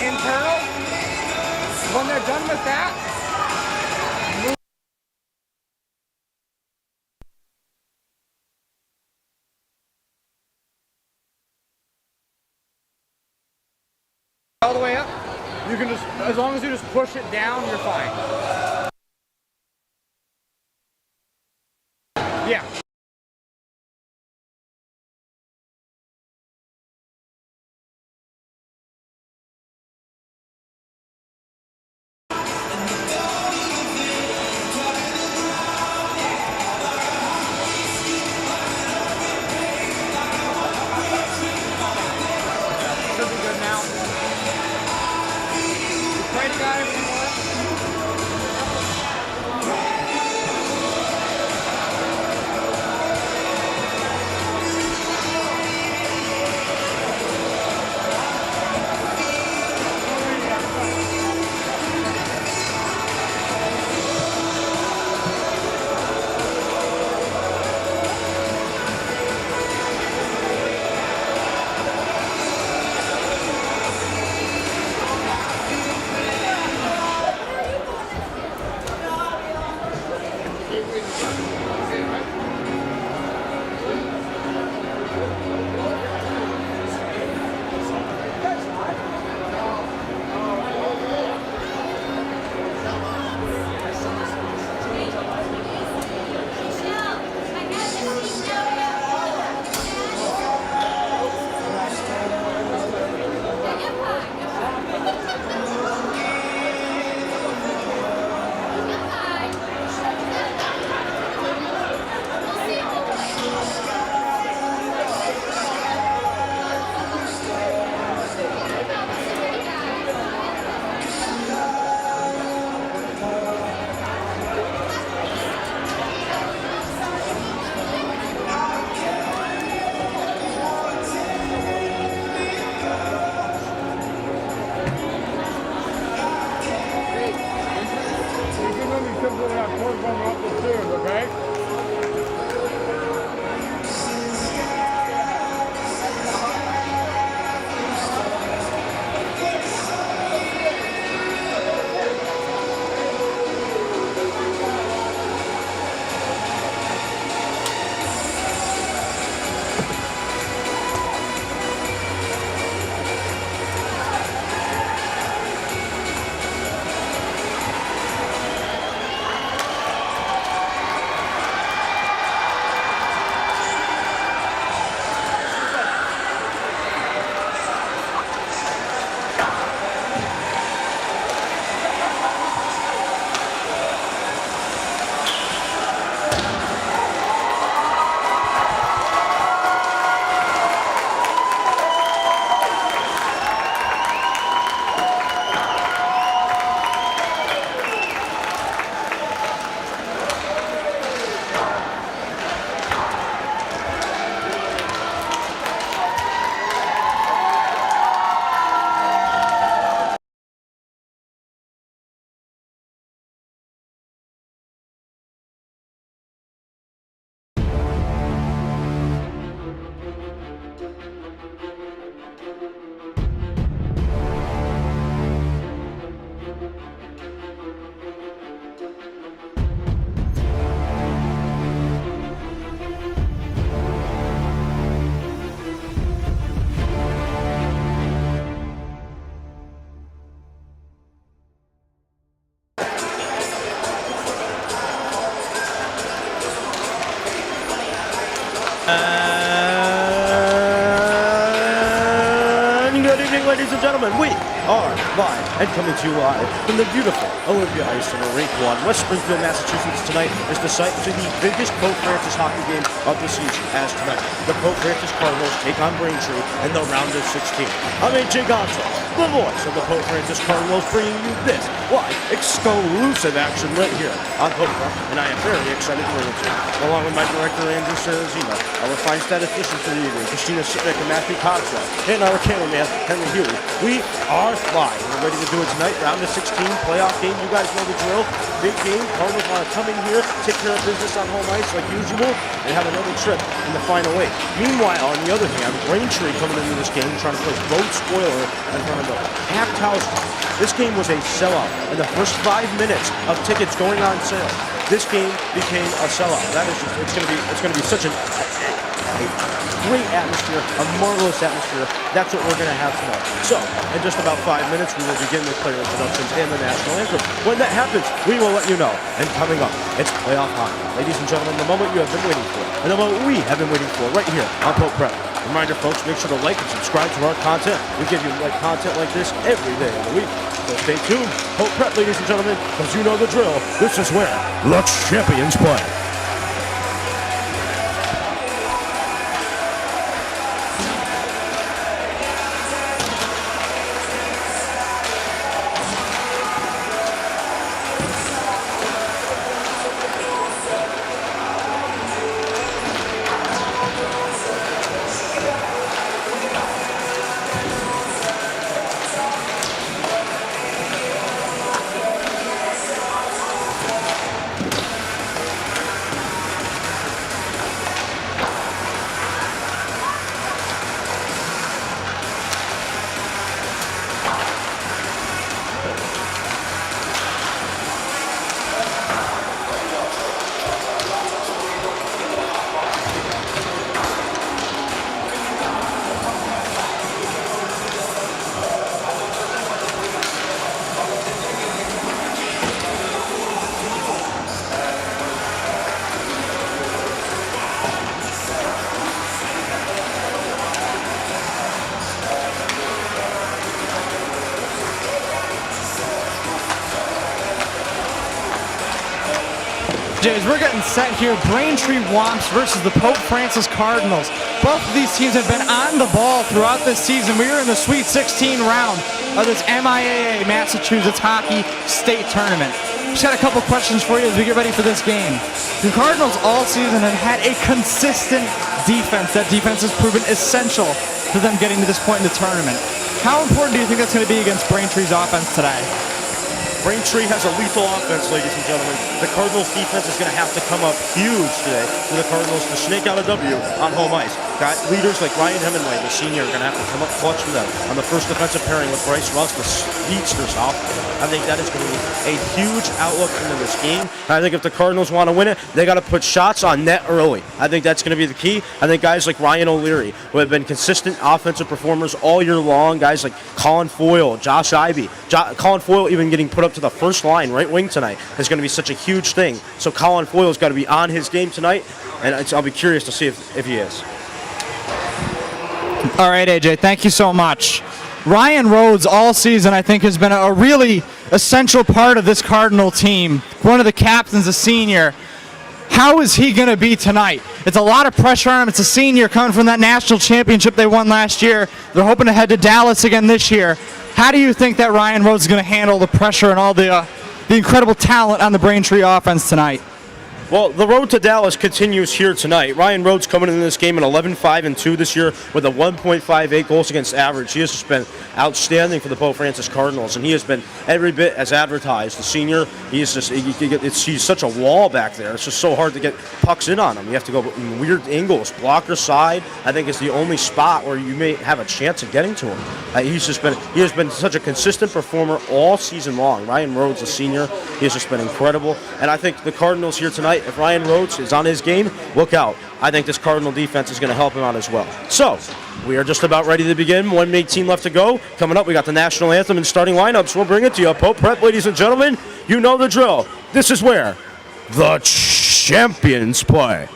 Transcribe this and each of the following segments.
internal. When they're done with that, move all the way up. You can just, as long as you just push it down, you're fine. Yeah. Should be good now. Pray to God everything works. Good evening, ladies and gentlemen. We are live and coming to you live from the beautiful Olympia Ice Center, Rink 1, West Springfield, Massachusetts. Tonight is the site to the biggest Pope Francis hockey game of the season, as tonight the Pope Francis Cardinals take on Braintree in the round of 16. I'm AJ Gonzo, the voice of the Pope Francis Cardinals, bringing you this live, exclusive action right here on Pope, and I am very excited to bring it to you. Along with my director, Andrew Sarrazino, our fine statistician for the evening, Christina Sitnick and Matthew Cogswell, and our cameraman, Henry Huey. We are live. ready to do it tonight. Round of 16, playoff game. You guys know the drill. Big game. Cardinals want to come in here, take care of business on home ice like usual, and have another trip in the final 8. Meanwhile, on the other hand, Braintree coming into this game trying to play road spoiler in front of the packed house. This game was a sellout. In the first 5 minutes of tickets going on sale, this game became a sellout. That is just, it's gonna be such a great atmosphere, a marvelous atmosphere. That's what we're gonna have tonight. So, in just about 5 minutes, we will begin with player introductions and the national anthem. When that happens, we will let you know. And coming up, it's playoff hockey. Ladies and gentlemen, the moment you have been waiting for, and the moment we have been waiting for, right here on Pope Prep. Reminder, folks, make sure to like and subscribe to our content. We give you content like this every day of the week. So stay tuned. Pope Prep, ladies and gentlemen, because you know the drill. This is where the champions play. As we're getting set here, Braintree Wamps versus the Pope Francis Cardinals. Both of these teams have been on the ball throughout this season. We are in the Sweet 16 round of this MIAA Massachusetts Hockey State Tournament. Just got a couple questions for you as we get ready for this game. The Cardinals all season have had a consistent defense. That defense has proven essential for them getting to this point in the tournament. How important do you think that's going to be against Braintree's offense today? Braintree has a lethal offense, ladies and gentlemen. The Cardinals defense is going to have to come up huge today for the Cardinals to snake out a W on home ice. Got leaders like Ryan Hemingway, the senior, are going to have to come up clutch for them on the first defensive pairing with Bryce Russ, the speedster sophomore. I think that is going to be a huge outlook into this game. I think if the Cardinals want to win it, they got to put shots on net early. I think that's going to be the key. I think guys like Ryan O'Leary, who have been consistent offensive performers all year long, guys like Colin Foyle, Josh Ivey, Colin Foyle even getting put up to the first line right wing tonight is going to be such a huge thing. So Colin Foyle's got to be on his game tonight, and I'll be curious to see if he is. All right, AJ, thank you so much. Ryan Rhodes all season, I think, has been a really essential part of this Cardinal team. One of the captains, a senior. How is he going to be tonight? It's a lot of pressure on him. It's a senior coming from that national championship they won last year. They're hoping to head to Dallas again this year. How do you think that Ryan Rhodes is going to handle the pressure and all the incredible talent on the Braintree offense tonight? Well, the road to Dallas continues here tonight. Ryan Rhodes coming into this game at 11-5-2 this year with a 1.58 goals against average. He has just been outstanding for the Pope Francis Cardinals, and he has been every bit as advertised. The senior, he's such a wall back there. It's just so hard to get pucks in on him. You have to go in weird angles. Blocker side, I think, is the only spot where you may have a chance of getting to him. He has been such a consistent performer all season long. Ryan Rhodes, the senior, he has just been incredible. And I think the Cardinals here tonight, if Ryan Rhodes is on his game, look out. I think this Cardinal defense is going to help him out as well. So, we are just about ready to begin. 1:18 left to go. Coming up, we got the national anthem and starting lineups. We'll bring it to you. Pope Prep, ladies and gentlemen, you know the drill. This is where the champions play.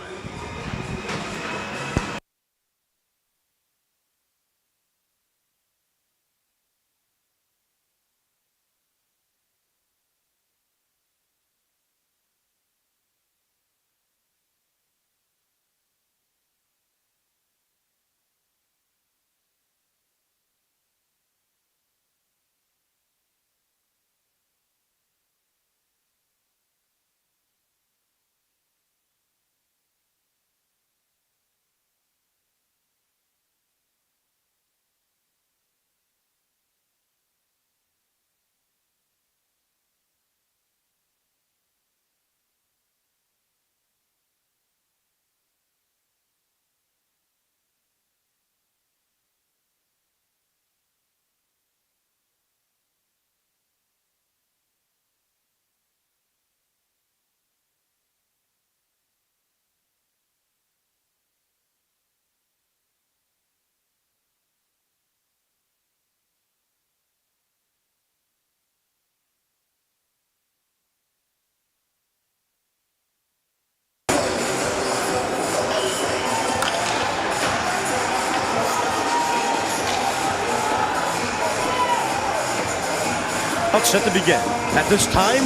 set to begin. At this time,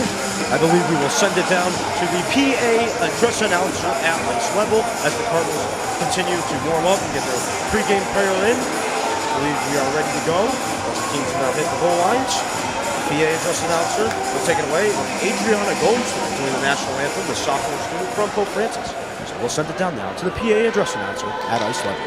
I believe we will send it down to the PA address announcer at ice level as the Cardinals continue to warm up and get their pregame prayer in. I believe we are ready to go. As the teams now hit the goal lines. PA address announcer will take it away. Adriana Gomes doing the national anthem, the sophomore student from Pope Francis. So we'll send it down now to the PA address announcer at ice level.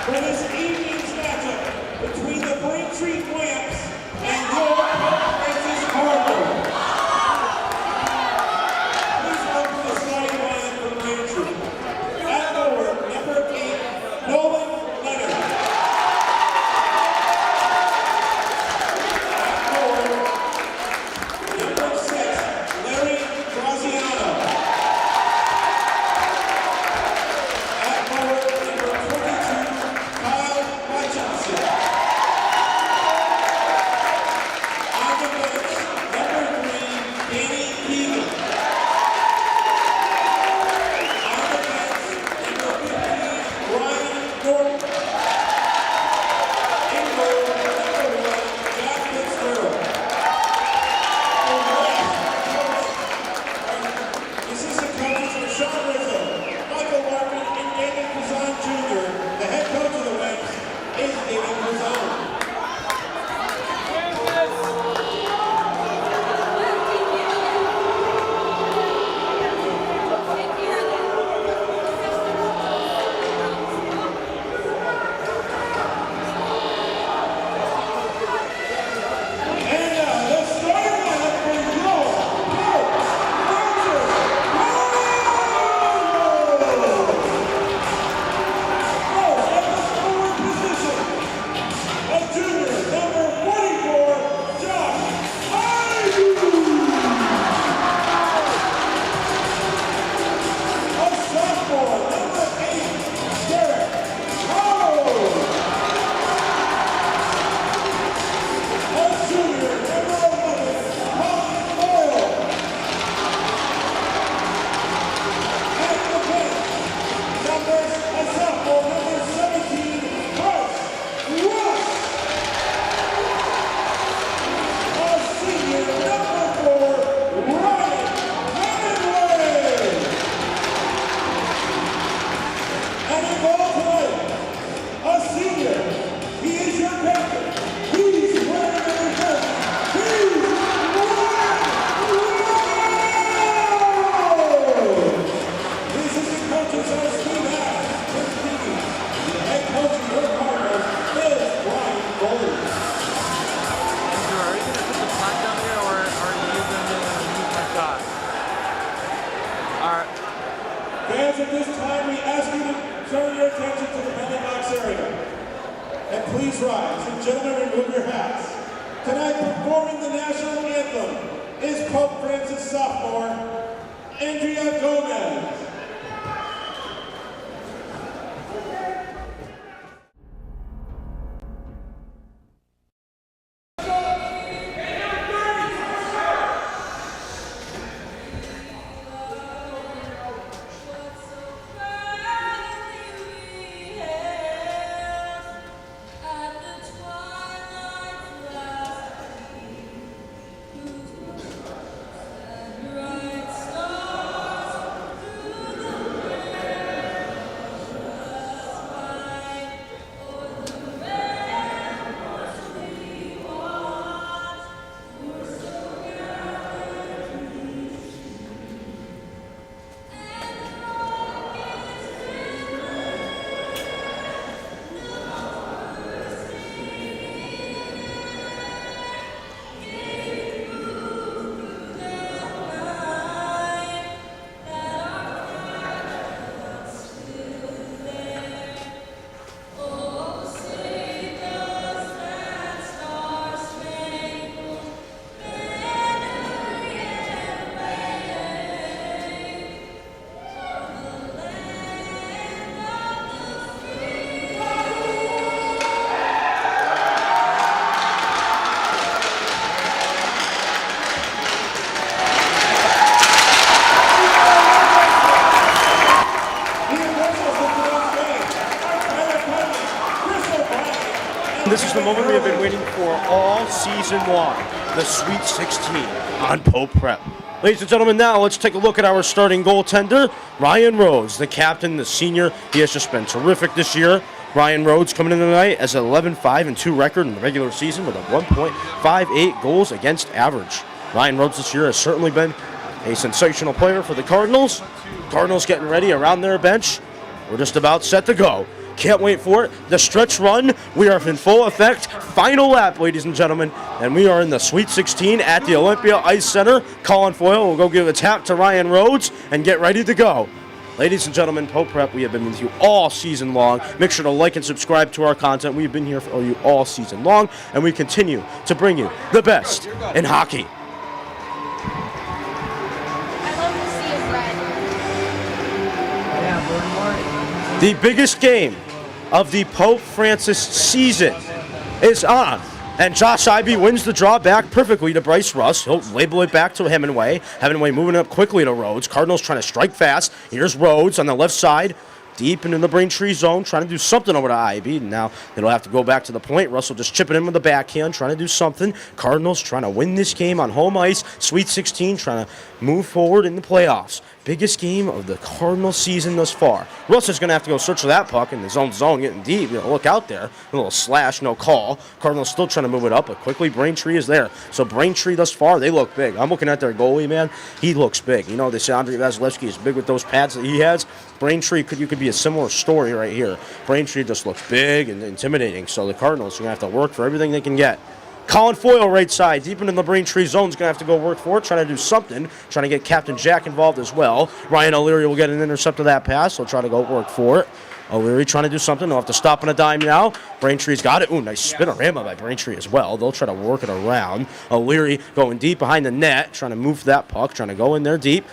For this evening's matchup between the Braintree Wamps and your Francis Cardinals. Please welcome the starting lineup for Braintree. At forward, number 8, Nolan Leonard. At forward, number 6, Larry Graziano. At forward, number 22, Kyle Hutchinson. On the bench, number 3, Danny Keegan. On the bench, number 15, Ryan Norton. In goal, number 1, Jack Fitzgerald. For West, assistant coaches are Sean Rizzo, Michael Larkin, and David Kazan Jr. The head coach of the Wamps is David Kazan. And the starting lineup for your Pope Francis Cardinals. First, at the forward position, a junior, number 44, Josh Ivey. A sophomore, number 8, Derek Howard. A junior, number 11, Colin Boyle. At the bench, a sophomore, number 17, Bryce Rush. A senior, number 4, Ryan Hemingway. And in goal tonight, a senior. He is your captain. He's wearing number 10. He's This is the coaches on Steve Ash, Chris Keegan. The head coach of your Cardinals is Brian Gold. Andrew, are you going to put the sign down here, or are you going to use my shot? All right. Fans, at this time, we ask you to turn your attention to the penalty box area. And please rise. And gentlemen, remove your hats. Tonight, performing the national anthem is Pope Francis sophomore, Andrea Gomez. Bright stars the moment we have been waiting for all season long, the Sweet 16 on Pope Prep. Ladies and gentlemen, now let's take a look at our starting goaltender, Ryan Rhodes, the captain, the senior. He has just been terrific this year. Ryan Rhodes coming in tonight as an 11-5-2 record in the regular season with a 1.58 goals against average. Ryan Rhodes this year has certainly been a sensational player for the Cardinals. Cardinals getting ready around their bench. We're just about set to go. Can't wait for it. The stretch run, we are in full effect. Final lap, ladies and gentlemen. And we are in the Sweet 16 at the Olympia Ice Center. Colin Foyle will go give a tap to Ryan Rhodes and get ready to go. Ladies and gentlemen, Pope Prep, we have been with you all season long. Make sure to like and subscribe to our content. We've been here for you all season long, and we continue to bring you the best in hockey. The biggest game of the Pope Francis season is on. And Josh Ivey wins the draw back perfectly to Bryce Russ. He'll label it back to Hemingway. Hemingway moving up quickly to Rhodes. Cardinals trying to strike fast. Here's Rhodes on the left side. Deep into the Braintree zone, trying to do something over to Ivey. Now it'll have to go back to the point. Russell just chipping in with the backhand, trying to do something. Cardinals trying to win this game on home ice. Sweet 16 trying to move forward in the playoffs. Biggest game of the Cardinals season thus far. Russell's going to have to go search for that puck in his own zone, getting deep. Look out there. A little slash, no call. Cardinals still trying to move it up, but quickly Braintree is there. So Braintree thus far, they look big. I'm looking at their goalie, man. He looks big. You know, they say Andrei Vasilevsky is big with those pads that he has. Braintree could be a similar story right here. Braintree just looks big and intimidating. So the Cardinals are going to have to work for everything they can get. Colin Foyle right side, deep into the Braintree zone, is going to have to go work for it, trying to do something, trying to get Captain Jack involved as well. Ryan O'Leary will get an intercept of that pass. He'll try to go work for it. O'Leary trying to do something. They'll have to stop on a dime now. Braintree's got it. Ooh, nice spinorama by Braintree as well. They'll try to work it around. O'Leary going deep behind the net, trying to move that puck, trying to go in there deep.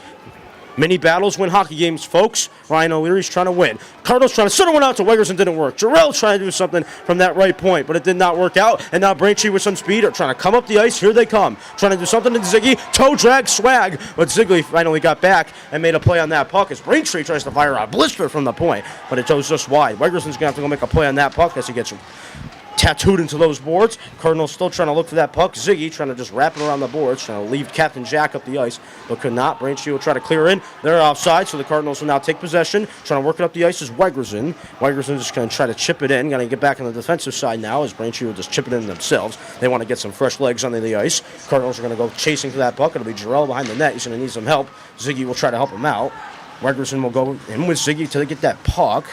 Many battles win hockey games, folks. Ryan O'Leary's trying to win. Cardinals trying to center one out to Weggers and didn't work. Jarrell trying to do something from that right point, but it did not work out. And now Braintree with some speed are trying to come up the ice. Here they come. Trying to do something to Ziggy. Toe drag, swag. But Ziggly finally got back and made a play on that puck as Braintree tries to fire a blister from the point, but it goes just wide. Weggerson's going to have to go make a play on that puck as he gets tattooed into those boards. Cardinals still trying to look for that puck. Ziggy trying to just wrap it around the boards, trying to leave Captain Jack up the ice, but could not. Braintree will try to clear in. They're offside, so the Cardinals will now take possession. Trying to work it up the ice is Wegerson. Wegerson just going to try to chip it in. Going to get back on the defensive side now as Braintree will just chip it in themselves. They want to get some fresh legs under the ice. Cardinals are going to go chasing for that puck. It'll be Jarrell behind the net. He's going to need some help. Ziggy will try to help him out. Wegerson will go in with Ziggy till they get that puck.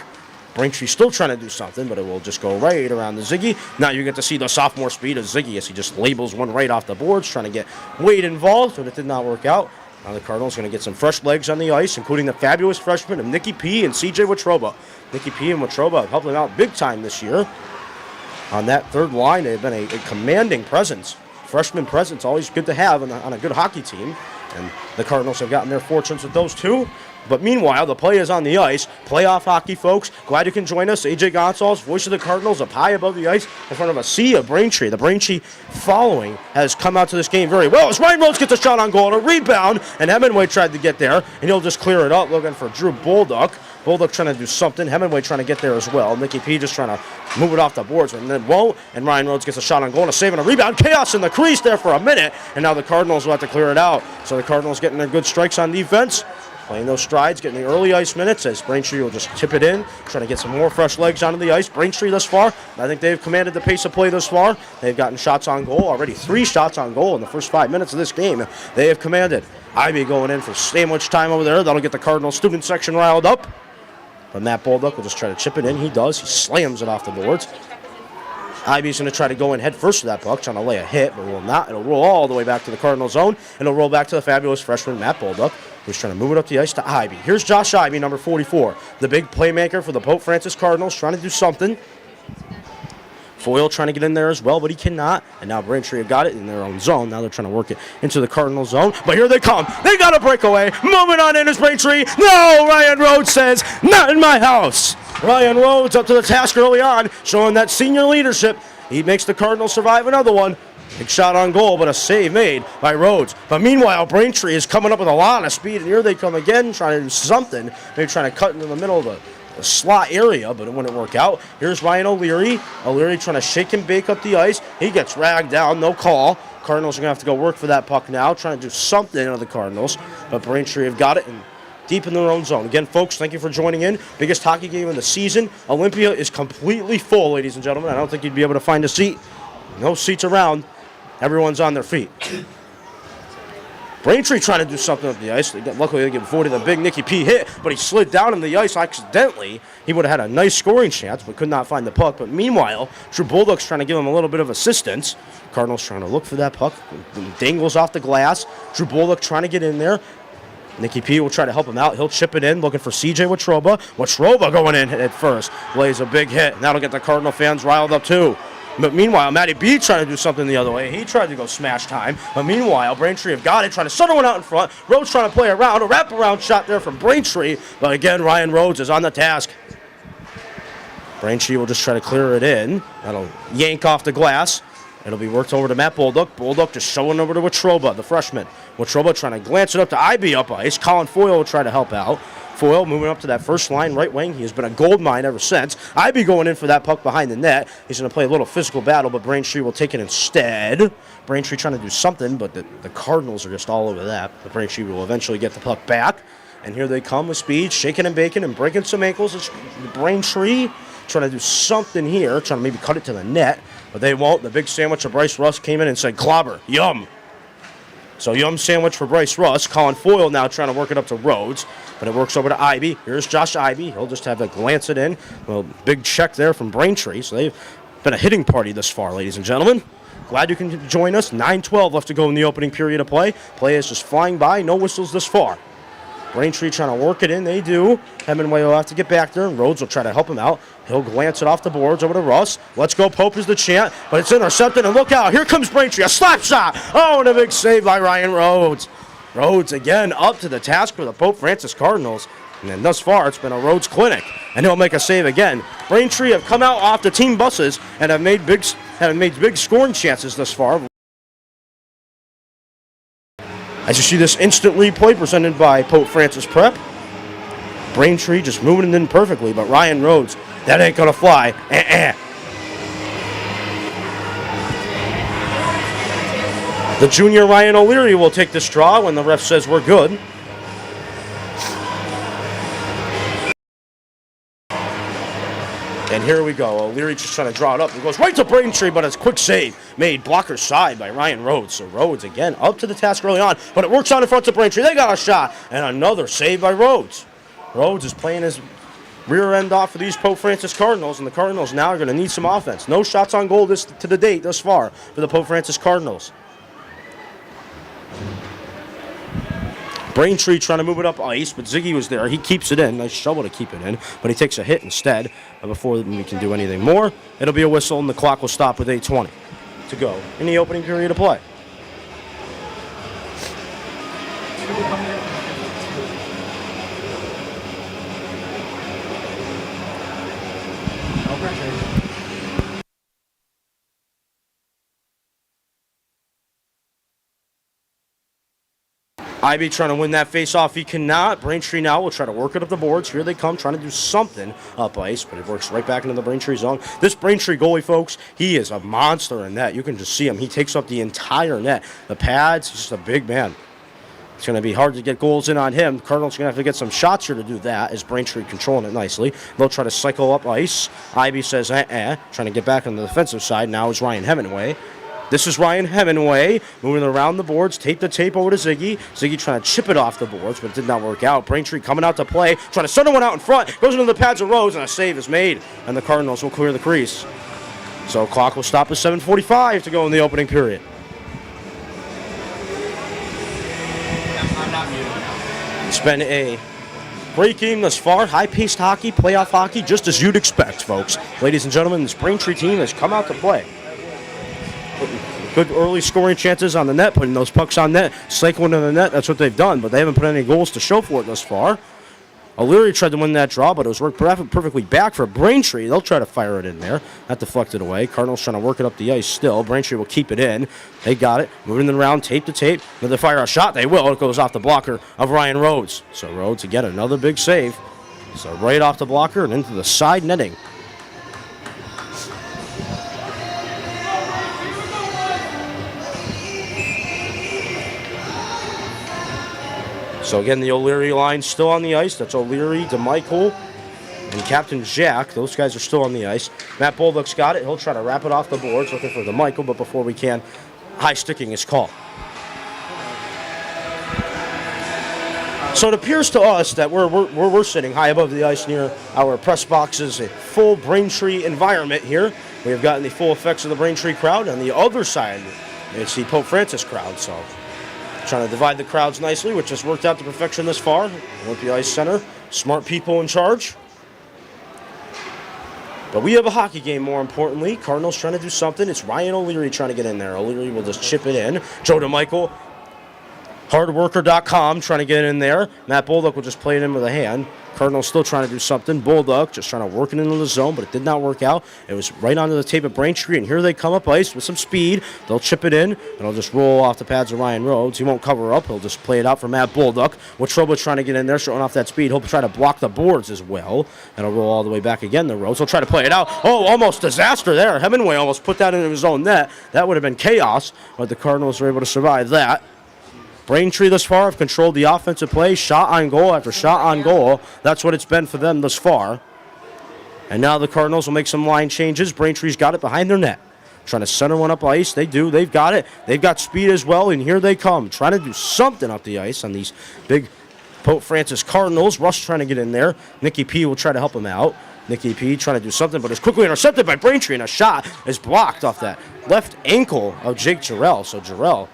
Braintree still trying to do something, but it will just go right around the Ziggy. Now you get to see the sophomore speed of Ziggy as he just labels one right off the boards, trying to get Wade involved, but it did not work out. Now the Cardinals going to get some fresh legs on the ice, including the fabulous freshmen of Nicky P. and CJ Watroba. Nicky P. and Watroba have helped them out big time this year. On that third line, they've been a commanding presence. Freshman presence, always good to have on a good hockey team. And the Cardinals have gotten their fortunes with those two. But meanwhile, the play is on the ice. Playoff hockey, folks. Glad you can join us. AJ Gonzalez, voice of the Cardinals, up high above the ice in front of a sea of Braintree. The Braintree following has come out to this game very well. As Ryan Rhodes gets a shot on goal and a rebound, and Hemingway tried to get there, and he'll just clear it up, looking for Drew Bolduc. Bolduc trying to do something. Hemingway trying to get there as well. Nicky P just trying to move it off the boards, and then won't. And Ryan Rhodes gets a shot on goal and a save and a rebound. Chaos in the crease there for a minute, and now the Cardinals will have to clear it out. So the Cardinals getting their good strikes on defense. Playing those strides, getting the early ice minutes as Braintree will just tip it in, trying to get some more fresh legs onto the ice. Braintree thus far, I think they've commanded the pace of play thus far. They've gotten shots on goal, already 3 shots on goal in the first 5 minutes of this game. They have commanded. Ivey going in for sandwich time over there. That'll get the Cardinal student section riled up. But Matt Bolduc will just try to chip it in. He does. He slams it off the boards. Ivey's going to try to go in head first to that puck, trying to lay a hit, but will not. It'll roll all the way back to the Cardinal zone, and it'll roll back to the fabulous freshman Matt Bolduc, who's trying to move it up the ice to Ivey. Here's Josh Ivey, number 44, the big playmaker for the Pope Francis Cardinals, trying to do something. Foyle trying to get in there as well, but he cannot. And now Braintree have got it in their own zone. Now they're trying to work it into the Cardinal zone. But here they come. They got a breakaway. Moving on in is Braintree. No, Ryan Rhodes says, not in my house. Ryan Rhodes up to the task early on, showing that senior leadership. He makes the Cardinals survive another one. Big shot on goal, but a save made by Rhodes. But meanwhile, Braintree is coming up with a lot of speed, and here they come again, trying to do something. Maybe trying to cut into the middle of the slot area, but it wouldn't work out. Here's Ryan O'Leary. O'Leary trying to shake and bake up the ice. He gets ragged down, no call. Cardinals are going to have to go work for that puck now, trying to do something on the Cardinals, but Braintree have got it and deep in their own zone. Again, folks, thank you for joining in. Biggest hockey game of the season. Olympia is completely full, ladies and gentlemen. I don't think you'd be able to find a seat. No seats around. Everyone's on their feet. Braintree trying to do something up the ice. Luckily, they get avoided a big Nicky P hit, but he slid down in the ice accidentally. He would have had a nice scoring chance, but could not find the puck. But meanwhile, Drew Bulldog's trying to give him a little bit of assistance. Cardinals trying to look for that puck. Dangles off the glass. Drew Bulldog trying to get in there. Nicky P will try to help him out. He'll chip it in, looking for CJ Watroba. Watroba going in at first. Lays a big hit, and that'll get the Cardinal fans riled up too. But meanwhile, Matty B trying to do something the other way. He tried to go smash time. But meanwhile, Braintree have got it, trying to settle one out in front. Rhodes trying to play around. A wraparound shot there from Braintree. But again, Ryan Rhodes is on the task. Braintree will just try to clear it in. That'll yank off the glass. It'll be worked over to Matt Bulldog. Bulldog just showing over to Watroba, the freshman. Watroba trying to glance it up to IB up ice. Colin Foyle will try to help out. Foyle moving up to that first line right wing. He has been a gold mine ever since. IB going in for that puck behind the net. He's going to play a little physical battle, but Braintree will take it instead. Braintree trying to do something, but the Cardinals are just all over that. The Braintree will eventually get the puck back. And here they come with speed, shaking and baking and breaking some ankles. It's Braintree trying to do something here, trying to maybe cut it to the net, but they won't. The big sandwich of Bryce Russ came in and said, clobber, yum. So yum sandwich for Bryce Russ. Colin Foyle now trying to work it up to Rhodes, but it works over to Ivy. Here's Josh Ivy. He'll just have to glance it in. Well, big check there from Braintree. So they've been a hitting party this far, ladies and gentlemen. Glad you can join us. 9:12 left to go in the opening period of play. Play is just flying by. No whistles this far. Braintree trying to work it in. They do. Hemingway will have to get back there, and Rhodes will try to help him out. He'll glance it off the boards over to Russ. Let's go, Pope is the chant, but it's intercepted, and look out. Here comes Braintree. A slap shot. Oh, and a big save by Ryan Rhodes. Rhodes, again, up to the task for the Pope Francis Cardinals. And then thus far, it's been a Rhodes clinic, and he'll make a save again. Braintree have come out off the team buses and have made big scoring chances thus far. As you see this instant replay presented by Pope Francis Prep. Braintree just moving it in perfectly, but Ryan Rhodes, that ain't gonna fly. The junior Ryan O'Leary will take this draw when the ref says we're good. And here we go. O'Leary just trying to draw it up. It goes right to Braintree, but it's a quick save made blocker side by Ryan Rhodes. So Rhodes again up to the task early on, but it works out in front of Braintree. They got a shot, and another save by Rhodes. Rhodes is playing his rear end off for these Pope Francis Cardinals, and the Cardinals now are going to need some offense. No shots on goal to the date thus far for the Pope Francis Cardinals. Braintree trying to move it up ice, but Ziggy was there. He keeps it in. Nice shovel to keep it in, but he takes a hit instead. But before we can do anything more, it'll be a whistle, and the clock will stop with 8:20 to go in the opening period of play. Ivy trying to win that face-off. He cannot. Braintree now will try to work it up the boards. Here they come, trying to do something up ice, but it works right back into the Braintree zone. This Braintree goalie, folks, he is a monster in net. You can just see him. He takes up the entire net. The pads, he's just a big man. It's going to be hard to get goals in on him. Cardinals are going to have to get some shots here to do that, as Braintree controlling it nicely. They'll try to cycle up ice. Ivy says, trying to get back on the defensive side. Now is Ryan Hemingway. This is Ryan Hemingway moving around the boards. Tape the tape over to Ziggy. Ziggy trying to chip it off the boards, but it did not work out. Braintree coming out to play, trying to center one out in front. Goes into the pads of Rose, and a save is made. And the Cardinals will clear the crease. So clock will stop at 7:45 to go in the opening period. It's been a great game thus far. High-paced hockey, playoff hockey, just as you'd expect, folks. Ladies and gentlemen, this Braintree team has come out to play. Good early scoring chances on the net, putting those pucks on net, cycling in the net. That's what they've done, but they haven't put any goals to show for it thus far. O'Leary tried to win that draw, but it was worked perfectly back for Braintree. They'll try to fire it in there. That deflected away. Cardinals trying to work it up the ice still. Braintree will keep it in. They got it. Moving it around, tape to tape. When they fire a shot, they will. It goes off the blocker of Ryan Rhodes. So Rhodes, again, another big save. So right off the blocker and into the side netting. So again, the O'Leary line still on the ice. That's O'Leary, DeMichael, and Captain Jack. Those guys are still on the ice. Matt Bolduck's got it. He'll try to wrap it off the boards, looking for DeMichael, but before we can, high sticking is called. So it appears to us that we're sitting high above the ice near our press boxes, a full Braintree environment here. We have gotten the full effects of the Braintree crowd. On the other side, it's the Pope Francis crowd. So trying to divide the crowds nicely, which has worked out to perfection this far. Olympia Ice Center, smart people in charge. But we have a hockey game, more importantly. Cardinals trying to do something. It's Ryan O'Leary trying to get in there. O'Leary will just chip it in. Joe DeMichael, hardworker.com, trying to get in there. Matt Bolduck will just play it in with a hand. Cardinals still trying to do something. Bolduck just trying to work it into the zone, but it did not work out. It was right onto the tape of Braintree, and here they come up ice with some speed. They'll chip it in, and it'll just roll off the pads of Ryan Rhodes. He won't cover up. He'll just play it out for Matt Bolduck. Watroba's trying to get in there, showing off that speed. He'll try to block the boards as well, and it'll roll all the way back again to Rhodes. He'll try to play it out. Oh, almost disaster there. Hemingway almost put that into his own net. That would have been chaos, but the Cardinals were able to survive that. Braintree thus far have controlled the offensive play, shot on goal after shot on goal. That's what it's been for them thus far. And now the Cardinals will make some line changes. Braintree's got it behind their net. Trying to center one up ice. They do. They've got it. They've got speed as well, and here they come. Trying to do something up the ice on these big Pope Francis Cardinals. Rush trying to get in there. Nicky P will try to help him out. Nicky P trying to do something, but is quickly intercepted by Braintree, and a shot is blocked off that left ankle of Jake Jarrell. So Jarrell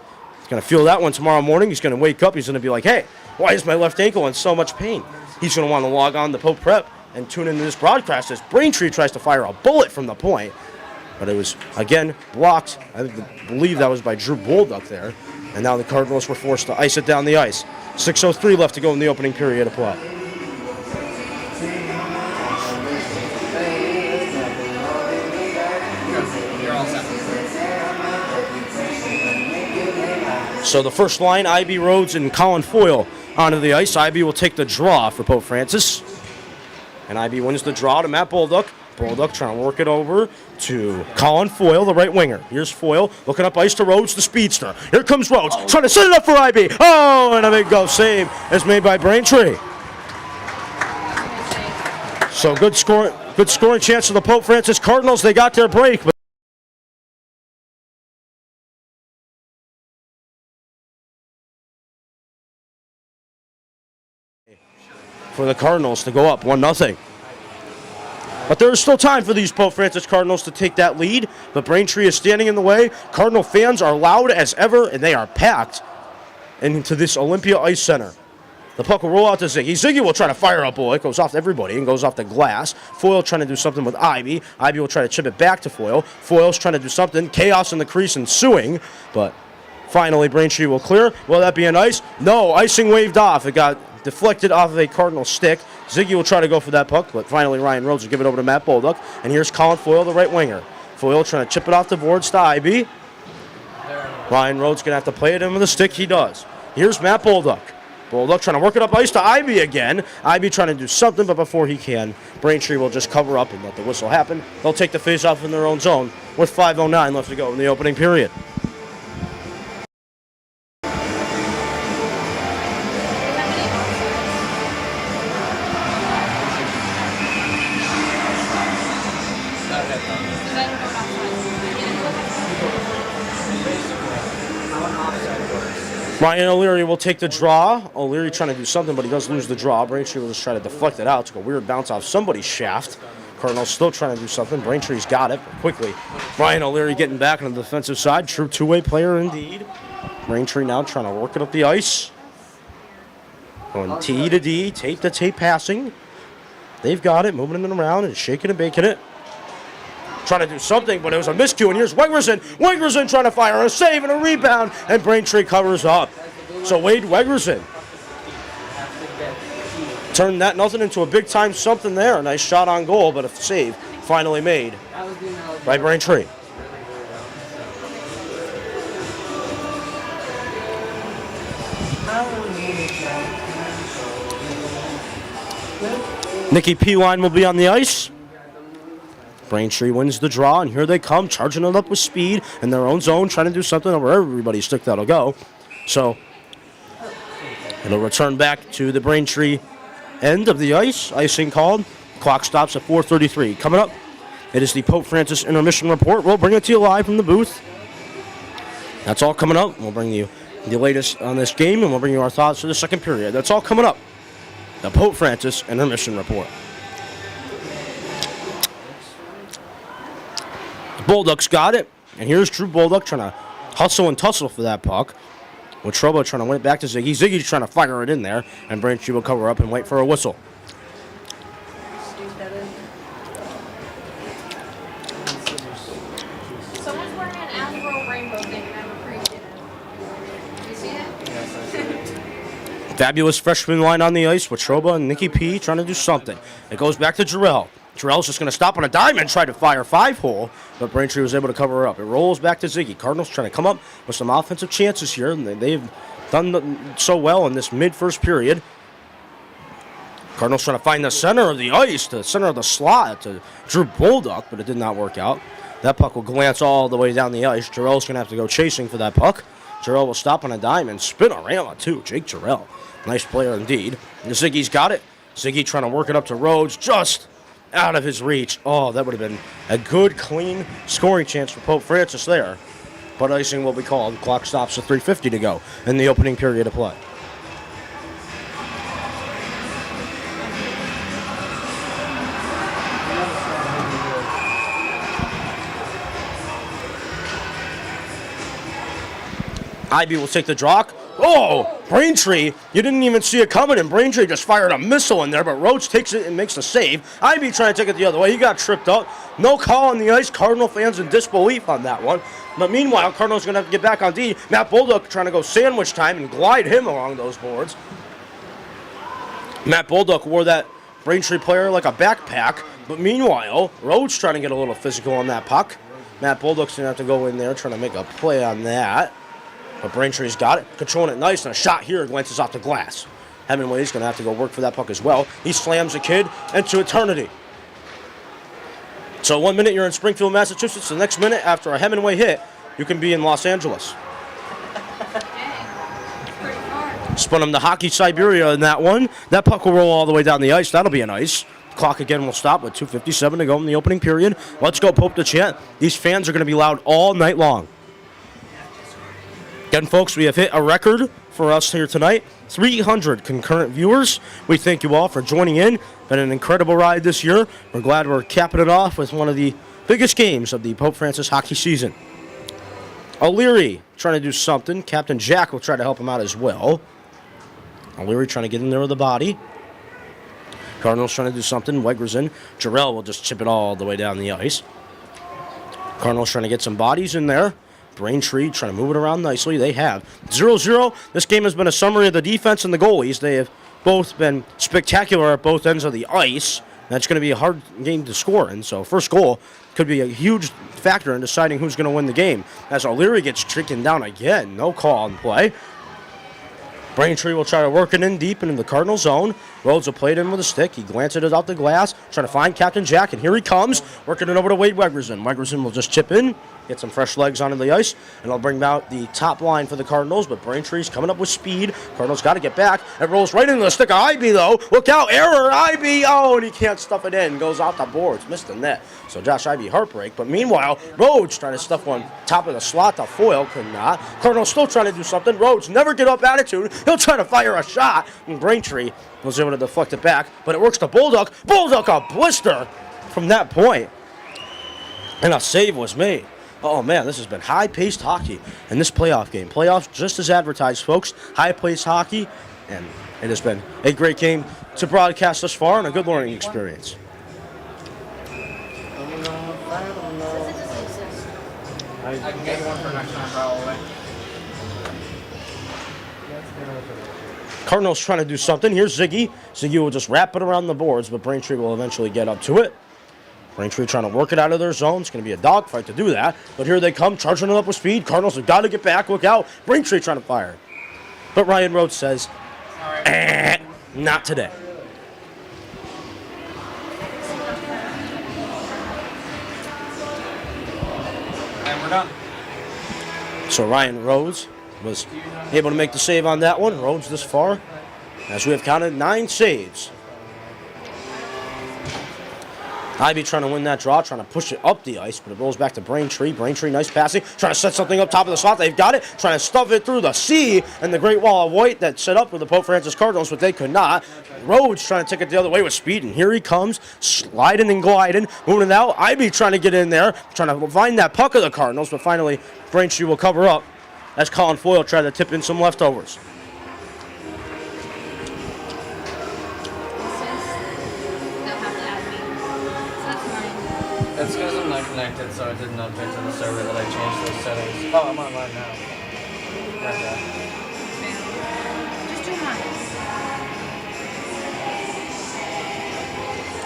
going to feel that one tomorrow morning. He's going to wake up. He's going to be like, hey, why is my left ankle in so much pain? He's going to want to log on to Pope Prep and tune into this broadcast as Braintree tries to fire a bullet from the point. But it was, again, blocked. I believe that was by Drew Bolduck there. And now the Cardinals were forced to ice it down the ice. 6:03 left to go in the opening period of play. So the first line, IB Rhodes and Colin Foyle onto the ice. IB will take the draw for Pope Francis. And IB wins the draw to Matt Bolduck. Bolduck trying to work it over to Colin Foyle, the right winger. Here's Foyle looking up ice to Rhodes, the speedster. Here comes Rhodes, trying to set it up for IB. Oh, and a big goal save is made by Braintree. So good scoring chance for the Pope Francis Cardinals. They got their break. For the Cardinals to go up 1-0. But there is still time for these Pope Francis Cardinals to take that lead. But Braintree is standing in the way. Cardinal fans are loud as ever, and they are packed into this Olympia Ice Center. The puck will roll out to Ziggy. Ziggy will try to fire a bullet. It goes off everybody and goes off the glass. Foyle trying to do something with Ivy. Ivy will try to chip it back to Foyle. Foyle's trying to do something. Chaos in the crease ensuing. But finally, Braintree will clear. Will that be an ice? No, icing waved off. It got deflected off of a Cardinal stick. Ziggy will try to go for that puck, but finally Ryan Rhodes will give it over to Matt Bolduck. And here's Colin Foyle, the right winger. Foyle trying to chip it off the boards to IB. Ryan Rhodes going to have to play it in with a stick. He does. Here's Matt Bolduck. Bolduck trying to work it up ice to IB again. IB trying to do something, but before he can, Braintree will just cover up and let the whistle happen. They'll take the face-off in their own zone with 5:09 left to go in the opening period. Ryan O'Leary will take the draw. O'Leary trying to do something, but he does lose the draw. Braintree will just try to deflect it out. Took a weird bounce off somebody's shaft. Cardinals still trying to do something. Braintree's got it, but quickly. Ryan O'Leary getting back on the defensive side. True two-way player indeed. Braintree now trying to work it up the ice. Going T to D, tape to tape passing. They've got it, moving it around and shaking and baking it. Trying to do something, but it was a miscue, and here's Wegerson. Wegerson trying to fire a save and a rebound, and Braintree covers up. So Wade Wegerson turned that nothing into a big-time something there. A nice shot on goal, but a save finally made by Braintree. Nikki P. Line will be on the ice. Braintree wins the draw, and here they come, charging it up with speed in their own zone, trying to do something over everybody's stick that'll go. So it'll return back to the Braintree end of the ice. Icing called. Clock stops at 4:33. Coming up, it is the Pope Francis Intermission Report. We'll bring it to you live from the booth. That's all coming up. We'll bring you the latest on this game, and we'll bring you our thoughts for the second period. That's all coming up. The Pope Francis Intermission Report. Bullduck's got it, and here's Drew Bulldog trying to hustle and tussle for that puck. With Trobo trying to win it back to Ziggy. Ziggy's trying to fire it in there, and Braintree will cover up and wait for a whistle. Someone's wearing an Afro rainbow thing, and I'm appreciative. Do you see it? Yes, I see it. Fabulous freshman line on the ice with Troba and Nikki P trying to do something. It goes back to Jarrell. Jarrell's just going to stop on a dime and try to fire 5-hole, but Braintree was able to cover her up. It rolls back to Ziggy. Cardinals trying to come up with some offensive chances here, and they've done so well in this mid-first period. Cardinals trying to find the center of the ice, the center of the slot to Drew Bulldog, but it did not work out. That puck will glance all the way down the ice. Jarrell's going to have to go chasing for that puck. Jarrell will stop on a dime and spin a rama too. Jake Jarrell, nice player indeed. And Ziggy's got it. Ziggy trying to work it up to Rhodes, just out of his reach. Oh, that would have been a good, clean scoring chance for Pope Francis there. But icing will be called. Clock stops at 3:50 to go in the opening period of play. Ivy will take the draw. Oh, Braintree, you didn't even see it coming, and Braintree just fired a missile in there, but Roach takes it and makes the save. Ivy trying to take it the other way. He got tripped up. No call on the ice. Cardinal fans in disbelief on that one. But meanwhile, Cardinals going to have to get back on D. Matt Bulldog trying to go sandwich time and glide him along those boards. Matt Bulldog wore that Braintree player like a backpack, but meanwhile, Roach trying to get a little physical on that puck. Matt Bulldog's going to have to go in there trying to make a play on that. But Braintree's got it, controlling it nice, and a shot here glances off the glass. Hemingway's going to have to go work for that puck as well. He slams the kid into eternity. So 1 minute you're in Springfield, Massachusetts. The next minute, after a Hemingway hit, you can be in Los Angeles. Spun him to Hockey Siberia in that one. That puck will roll all the way down the ice. That'll be an ice. Clock again will stop with 2:57 to go in the opening period. Let's go Pope the chant. These fans are going to be loud all night long. Again, folks, we have hit a record for us here tonight. 300 concurrent viewers. We thank you all for joining in. Been an incredible ride this year. We're glad we're capping it off with one of the biggest games of the Pope Francis hockey season. O'Leary trying to do something. Captain Jack will try to help him out as well. O'Leary trying to get in there with the body. Cardinals trying to do something. Wegerson. Jarrell will just chip it all the way down the ice. Cardinals trying to get some bodies in there. Braintree trying to move it around nicely. They have 0-0. This game has been a summary of the defense and the goalies. They have both been spectacular at both ends of the ice. That's going to be a hard game to score in. So first goal could be a huge factor in deciding who's going to win the game. As O'Leary gets taken down again. No call on play. Braintree will try to work it in deep into the Cardinal zone. Rhodes will play it in with a stick. He glances it out the glass, trying to find Captain Jack, and here he comes, working it over to Wade Wegerson. Wegerson will just chip in, get some fresh legs onto the ice, and I'll bring out the top line for the Cardinals, but Braintree's coming up with speed. Cardinals got to get back. It rolls right into the stick of Ivy, though. Look out, error, Ivy. Oh, and he can't stuff it in. Goes off the boards, missed the net. So Josh Ivy heartbreak, but meanwhile, Rhodes trying to stuff one top of the slot to foil, could not. Cardinals still trying to do something. Rhodes never get up attitude. He'll try to fire a shot, and Braintree was able to deflect it back, but it works to Bulldog. Bulldog a blister from that point, and a save was made. Oh man, this has been high-paced hockey in this playoff game. Playoffs just as advertised, folks. High-paced hockey, and it has been a great game to broadcast thus far and a good learning experience. I can get one for next time, probably. Cardinals trying to do something. Here's Ziggy. Ziggy will just wrap it around the boards, but Braintree will eventually get up to it. Braintree trying to work it out of their zone. It's going to be a dogfight to do that. But here they come, charging it up with speed. Cardinals have got to get back. Look out. Braintree trying to fire. But Ryan Rhodes says, not today. We're done. So Ryan Rhodes was able to make the save on that one. Rhodes this far, as we have counted 9 saves. Ivy trying to win that draw, trying to push it up the ice, but it rolls back to Braintree. Braintree, nice passing, trying to set something up top of the slot. They've got it, trying to stuff it through the C and the Great Wall of White that set up for the Pope Francis Cardinals, but they could not. Rhodes trying to take it the other way with speed, and here he comes, sliding and gliding, moving it out. Ivy trying to get in there, trying to find that puck of the Cardinals, but finally Braintree will cover up as Colin Foyle tried to tip in some leftovers. It's because I'm not connected, so it didn't update to the server that I changed those settings. Oh, I'm online now. Okay. Just 2 months.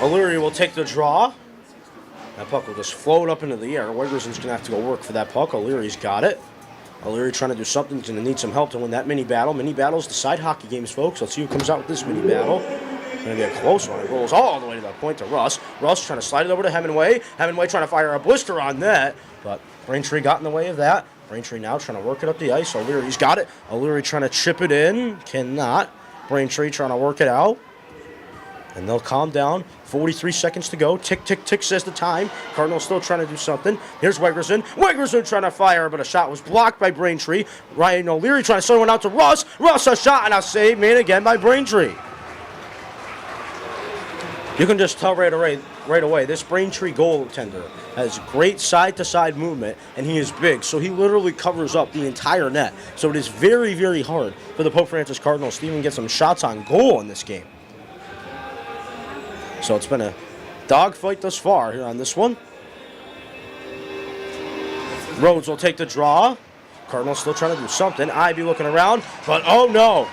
O'Leary will take the draw. That puck will just float up into the air. Wiggerson's going to have to go work for that puck. O'Leary's got it. O'Leary trying to do something. He's going to need some help to win that mini battle. Mini battles decide hockey games, folks. Let's see who comes out with this mini battle. Going to be a close one. It rolls all the way to the point to Russ. Russ trying to slide it over to Hemingway. Hemingway trying to fire a blister on that, but Braintree got in the way of that. Braintree now trying to work it up the ice. O'Leary's got it. O'Leary trying to chip it in. Cannot. Braintree trying to work it out. And they'll calm down. 43 seconds to go. Tick, tick, tick says the time. Cardinals still trying to do something. Here's Wiggerson. Wiggerson trying to fire, but a shot was blocked by Braintree. Ryan O'Leary trying to send one out to Russ. Russ a shot and a save made again by Braintree. You can just tell right away, this Braintree goaltender has great side-to-side movement, and he is big, so he literally covers up the entire net. So it is very, very hard for the Pope Francis Cardinals to even get some shots on goal in this game. So it's been a dogfight thus far here on this one. Rhodes will take the draw. Cardinals still trying to do something. Ivy looking around, but oh no.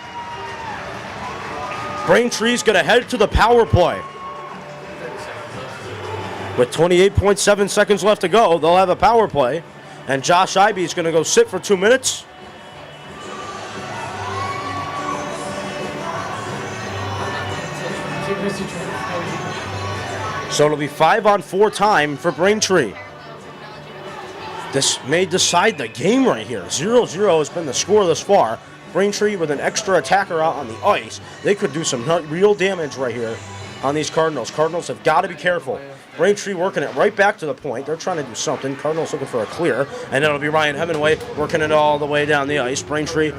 Braintree's going to head to the power play. With 28.7 seconds left to go, they'll have a power play. And Josh Ivy is going to go sit for 2 minutes. So it'll be 5-on-4 time for Braintree. This may decide the game right here. 0-0 has been the score thus far. Braintree with an extra attacker out on the ice. They could do some real damage right here on these Cardinals. Cardinals have got to be careful. Braintree working it right back to the point. They're trying to do something. Cardinals looking for a clear. And it'll be Ryan Hemingway working it all the way down the ice. Braintree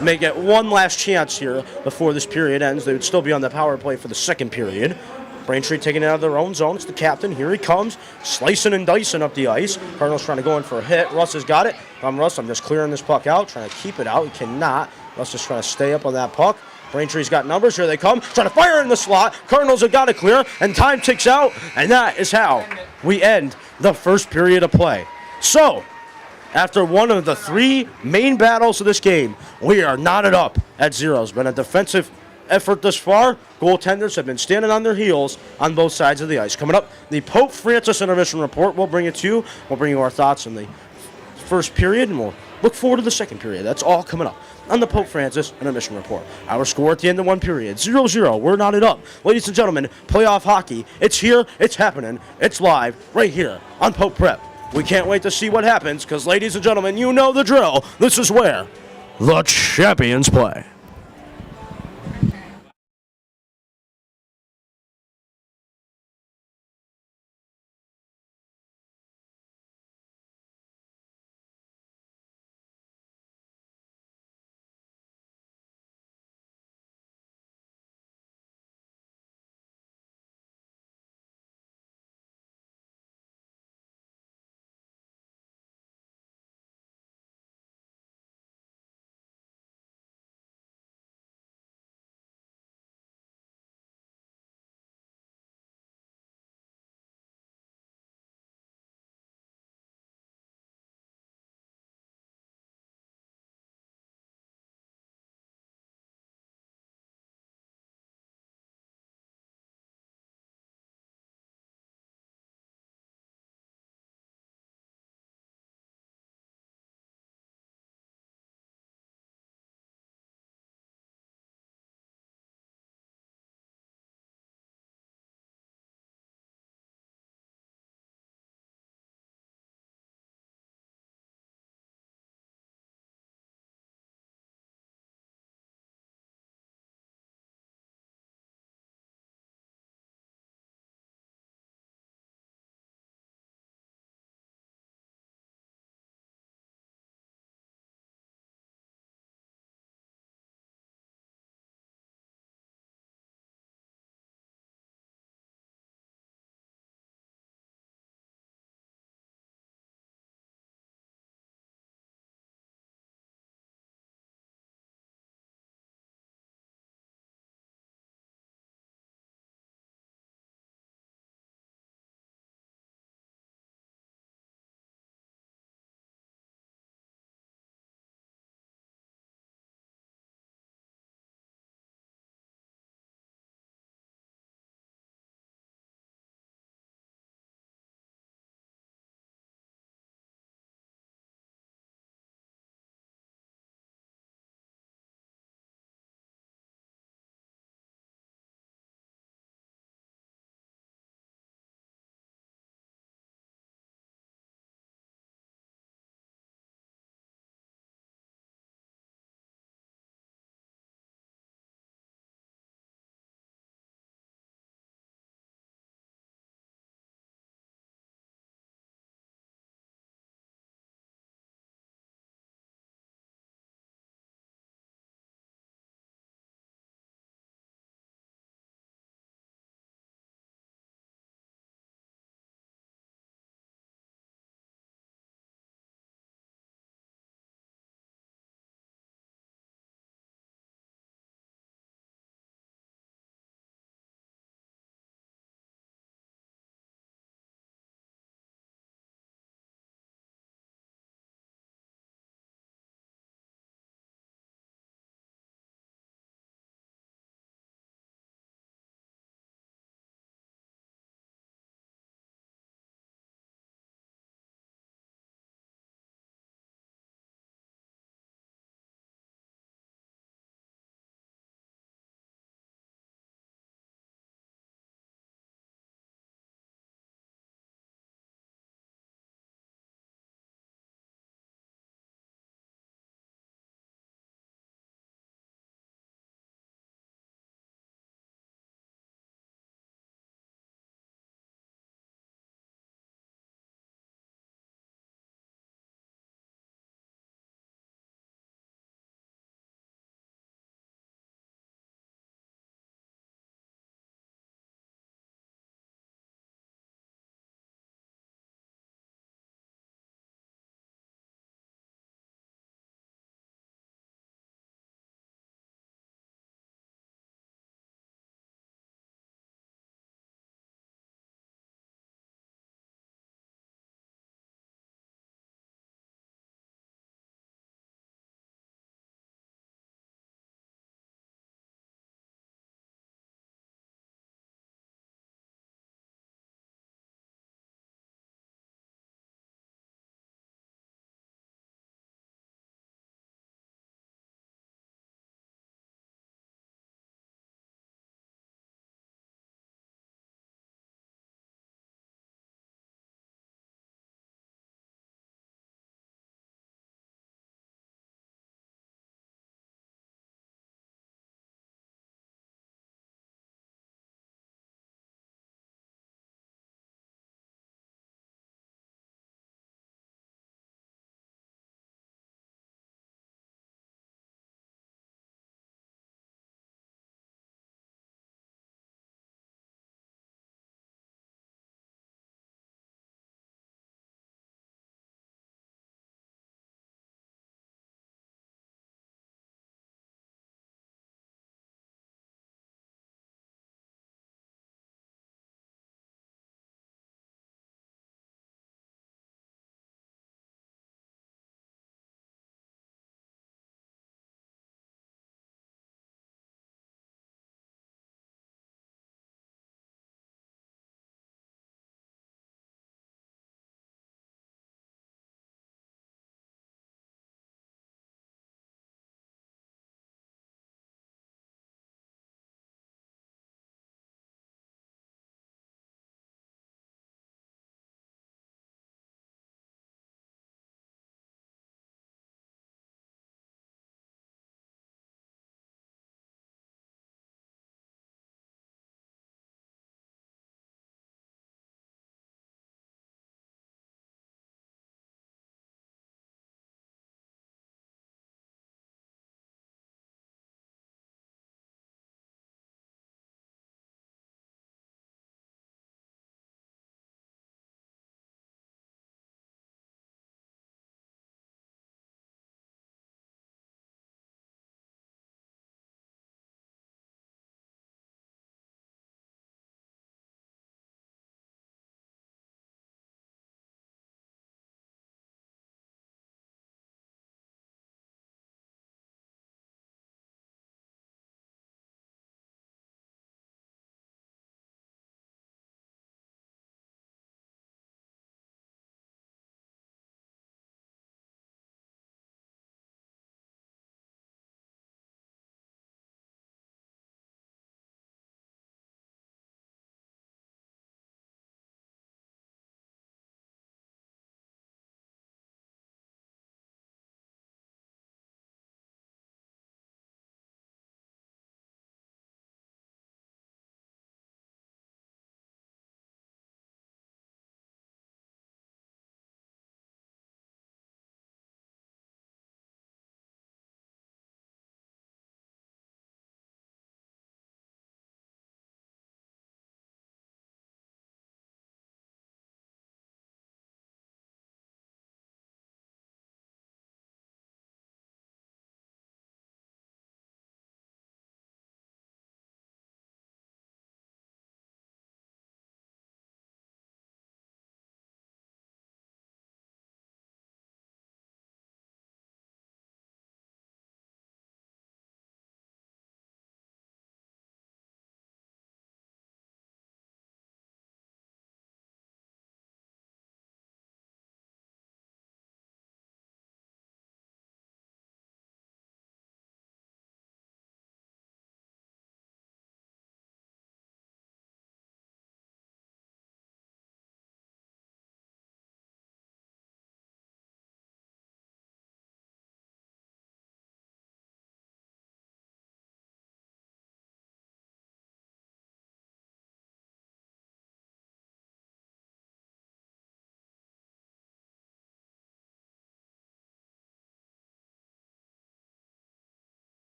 may get one last chance here before this period ends. They would still be on the power play for the second period. Braintree taking it out of their own zone. It's the captain. Here he comes, slicing and dicing up the ice. Cardinals trying to go in for a hit. Russ has got it. Russ, I'm just clearing this puck out, trying to keep it out. He cannot. Russ is trying to stay up on that puck. Braintree's got numbers. Here they come. Trying to fire in the slot. Cardinals have got it clear, and time ticks out, and that is how we end the first period of play. So, after one of the 3 main battles of this game, we are knotted up at 0. It's been a defensive effort thus far. Goaltenders have been standing on their heels on both sides of the ice. Coming up, the Pope Francis Intermission Report. We'll bring it to you. We'll bring you our thoughts on the first period, and we'll look forward to the second period. That's all coming up on the Pope Francis Intermission Report. Our score at the end of one period, 0-0. We're knotted up. Ladies and gentlemen, playoff hockey. It's here. It's happening. It's live right here on Pope Prep. We can't wait to see what happens because, ladies and gentlemen, you know the drill. This is where the champions play.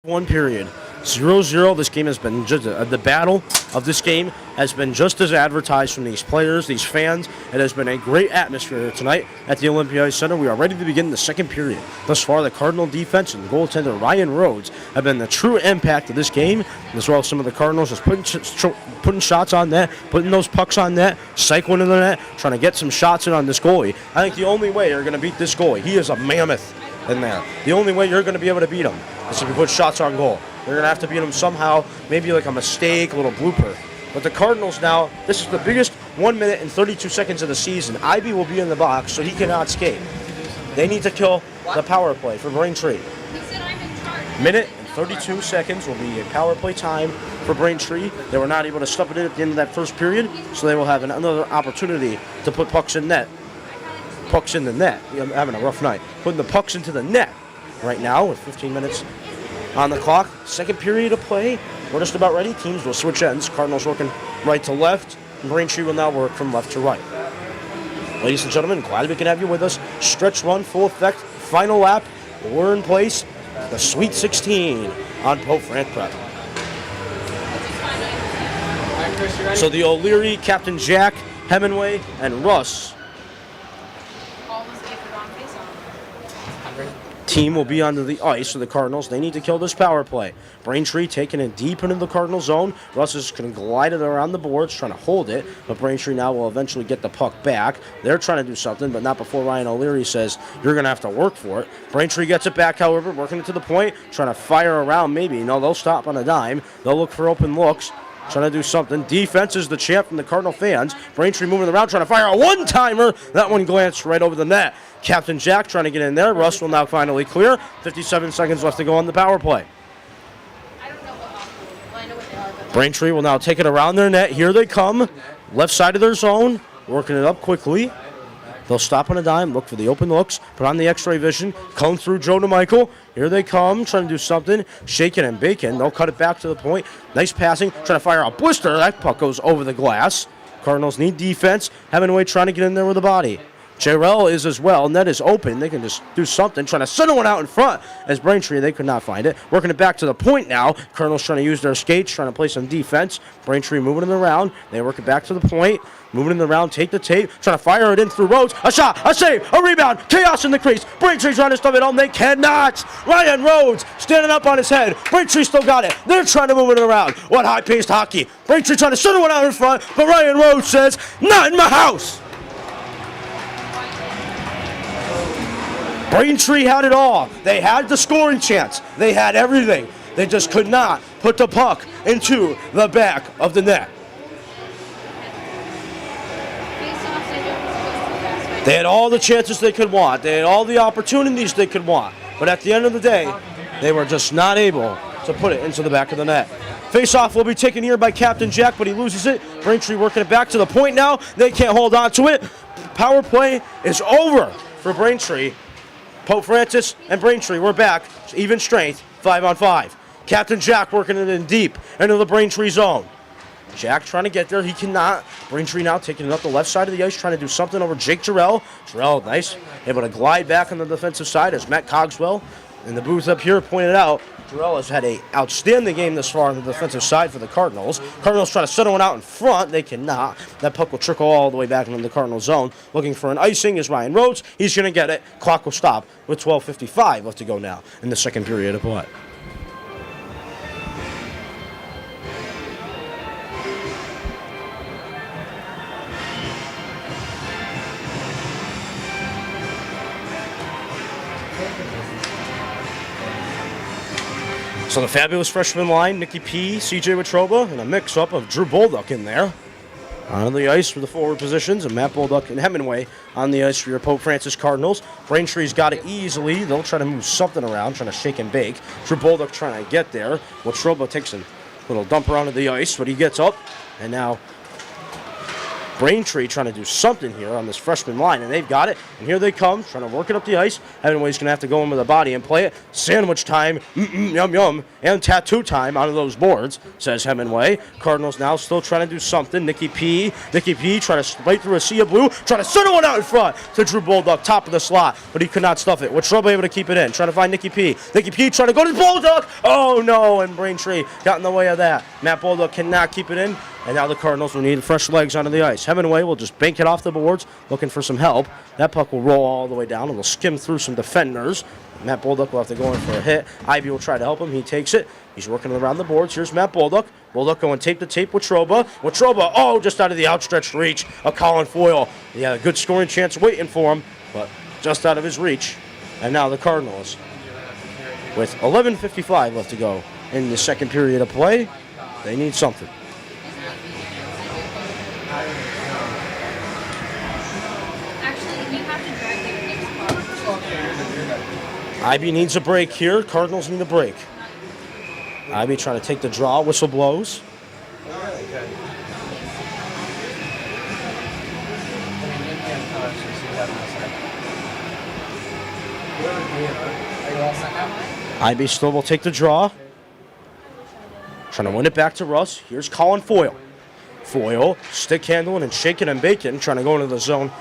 One period. 0-0. This game has been just the battle of this game has been just as advertised from these players, these fans. It has been a great atmosphere tonight at the MIAA Center. We are ready to begin the second period. Thus far, the Cardinal defense and goaltender Ryan Rhodes have been the true impact of this game, as well as some of the Cardinals just putting shots on net, putting those pucks on net, cycling in the net, trying to get some shots in on this goalie. I think the only way you're going to beat this goalie, he is a mammoth in there. The only way you're going to be able to beat him is if you put shots on goal. You're going to have to beat him somehow, maybe like a mistake, a little blooper. But the Cardinals now, this is the biggest 1 minute and 32 seconds of the season. Ivy will be in the box, so he cannot skate. They need to kill the power play for Braintree. Minute and 32 seconds will be a power play time for Braintree. They were not able to stuff it in at the end of that first period, so they will have another opportunity to put pucks in net. Pucks in the net. I'm having a rough night. Putting the pucks into the net right now with 15 minutes on the clock. Second period of play. We're just about ready. Teams will switch ends. Cardinals working right to left. And Braintree will now work from left to right. Ladies and gentlemen, glad we can have you with us. Stretch run, full effect. Final lap. We're in place. The Sweet 16 on Pope Frank Prep. So the O'Leary, Captain Jack, Hemingway, and Russ team will be onto the ice for the Cardinals. They need to kill this power play. Braintree taking it deep into the Cardinal zone. Russ is going to glide it around the boards, trying to hold it, but Braintree now will eventually get the puck back. They're trying to do something, but not before Ryan O'Leary says, you're going to have to work for it. Braintree gets it back, however, working it to the point, trying to fire around maybe. No, they'll stop on a dime. They'll look for open looks. Trying to do something. Defense is the champ from the Cardinal fans. Braintree moving around, trying to fire a one-timer. That one glanced right over the net. Captain Jack trying to get in there. Russ will now finally clear. 57 seconds left to go on the power play. Braintree will now take it around their net. Here they come. Left side of their zone. Working it up quickly. They'll stop on a dime, look for the open looks, put on the x-ray vision, come through Joe DeMichael. Here they come, trying to do something, shaking and baking. They'll cut it back to the point. Nice passing, trying to fire a blister. That puck goes over the glass. Cardinals need defense. Hemingway trying to get in there with a body. Jarrell is as well. Net is open. They can just do something. Trying to send one out in front as Braintree. They could not find it. Working it back to the point now. Cardinals trying to use their skates, trying to play some defense. Braintree moving it around. They work it back to the point. Moving it around, take the tape, trying to fire it in through Rhodes. A shot, a save, a rebound, chaos in the crease. Braintree trying to stuff it home. They cannot. Ryan Rhodes standing up on his head. Braintree still got it. They're trying to move it around. What high-paced hockey. Braintree trying to send one out in front, but Ryan Rhodes says, not in my house. Braintree had it all. They had the scoring chance. They had everything. They just could not put the puck into the back of the net. They had all the chances they could want. They had all the opportunities they could want. But at the end of the day, they were just not able to put it into the back of the net. Face-off will be taken here by Captain Jack, but he loses it. Braintree working it back to the point now. They can't hold on to it. Power play is over for Braintree. Pope Francis and Braintree, we're back. Even strength, 5-on-5. Captain Jack working it in deep into the Braintree zone. Jack trying to get there. He cannot. Braintree now taking it up the left side of the ice, trying to do something over Jake Jarrell. Jarrell, nice. Able to glide back on the defensive side as Matt Cogswell in the booth up here pointed out. Jarrell has had an outstanding game this far on the defensive side for the Cardinals. Cardinals trying to settle one out in front. They cannot. That puck will trickle all the way back into the Cardinal zone. Looking for an icing is Ryan Rhodes. He's going to get it. Clock will stop with 12:55 left to go now in the second period of play. So the fabulous freshman line, Nicky P, CJ Watroba, and a mix-up of Drew Bolduc in there. On the ice for the forward positions, and Matt Bolduc and Hemingway on the ice for your Pope Francis Cardinals. Braintree's got it easily. They'll try to move something around, trying to shake and bake. Drew Bolduc trying to get there. Watroba takes a little dump around to the ice, but he gets up, and now Braintree trying to do something here on this freshman line, and they've got it. And here they come, trying to work it up the ice. Hemingway's going to have to go in with a body and play it. Sandwich time, yum, yum, and tattoo time out of those boards, says Hemingway. Cardinals now still trying to do something. Nicky P trying to slide through a sea of blue, trying to center one out in front to Drew Bulldog, top of the slot, but he could not stuff it. Watroba able to keep it in, trying to find Nicky P. Nicky P trying to go to Bulldog. Oh, no, and Braintree got in the way of that. Matt Bulldog cannot keep it in. And now the Cardinals will need fresh legs onto the ice. Hemingway will just bank it off the boards, looking for some help. That puck will roll all the way down and will skim through some defenders. Matt Bolduc will have to go in for a hit. Ivy will try to help him. He takes it. He's working around the boards. Here's Matt Bolduc. Bolduc going tape to tape with Troba. Oh, just out of the outstretched reach of Colin Foyle. He had a good scoring chance waiting for him, but just out of his reach. And now the Cardinals, with 11:55 left to go in the second period of play, they need something. Ivy needs a break here. Cardinals need a break. Ivy trying to take the draw. Whistle blows. Ivy still will take the draw. Trying to win it back to Russ. Here's Colin Foyle. Foyle stick handling and shaking and baking, trying to go into the zone.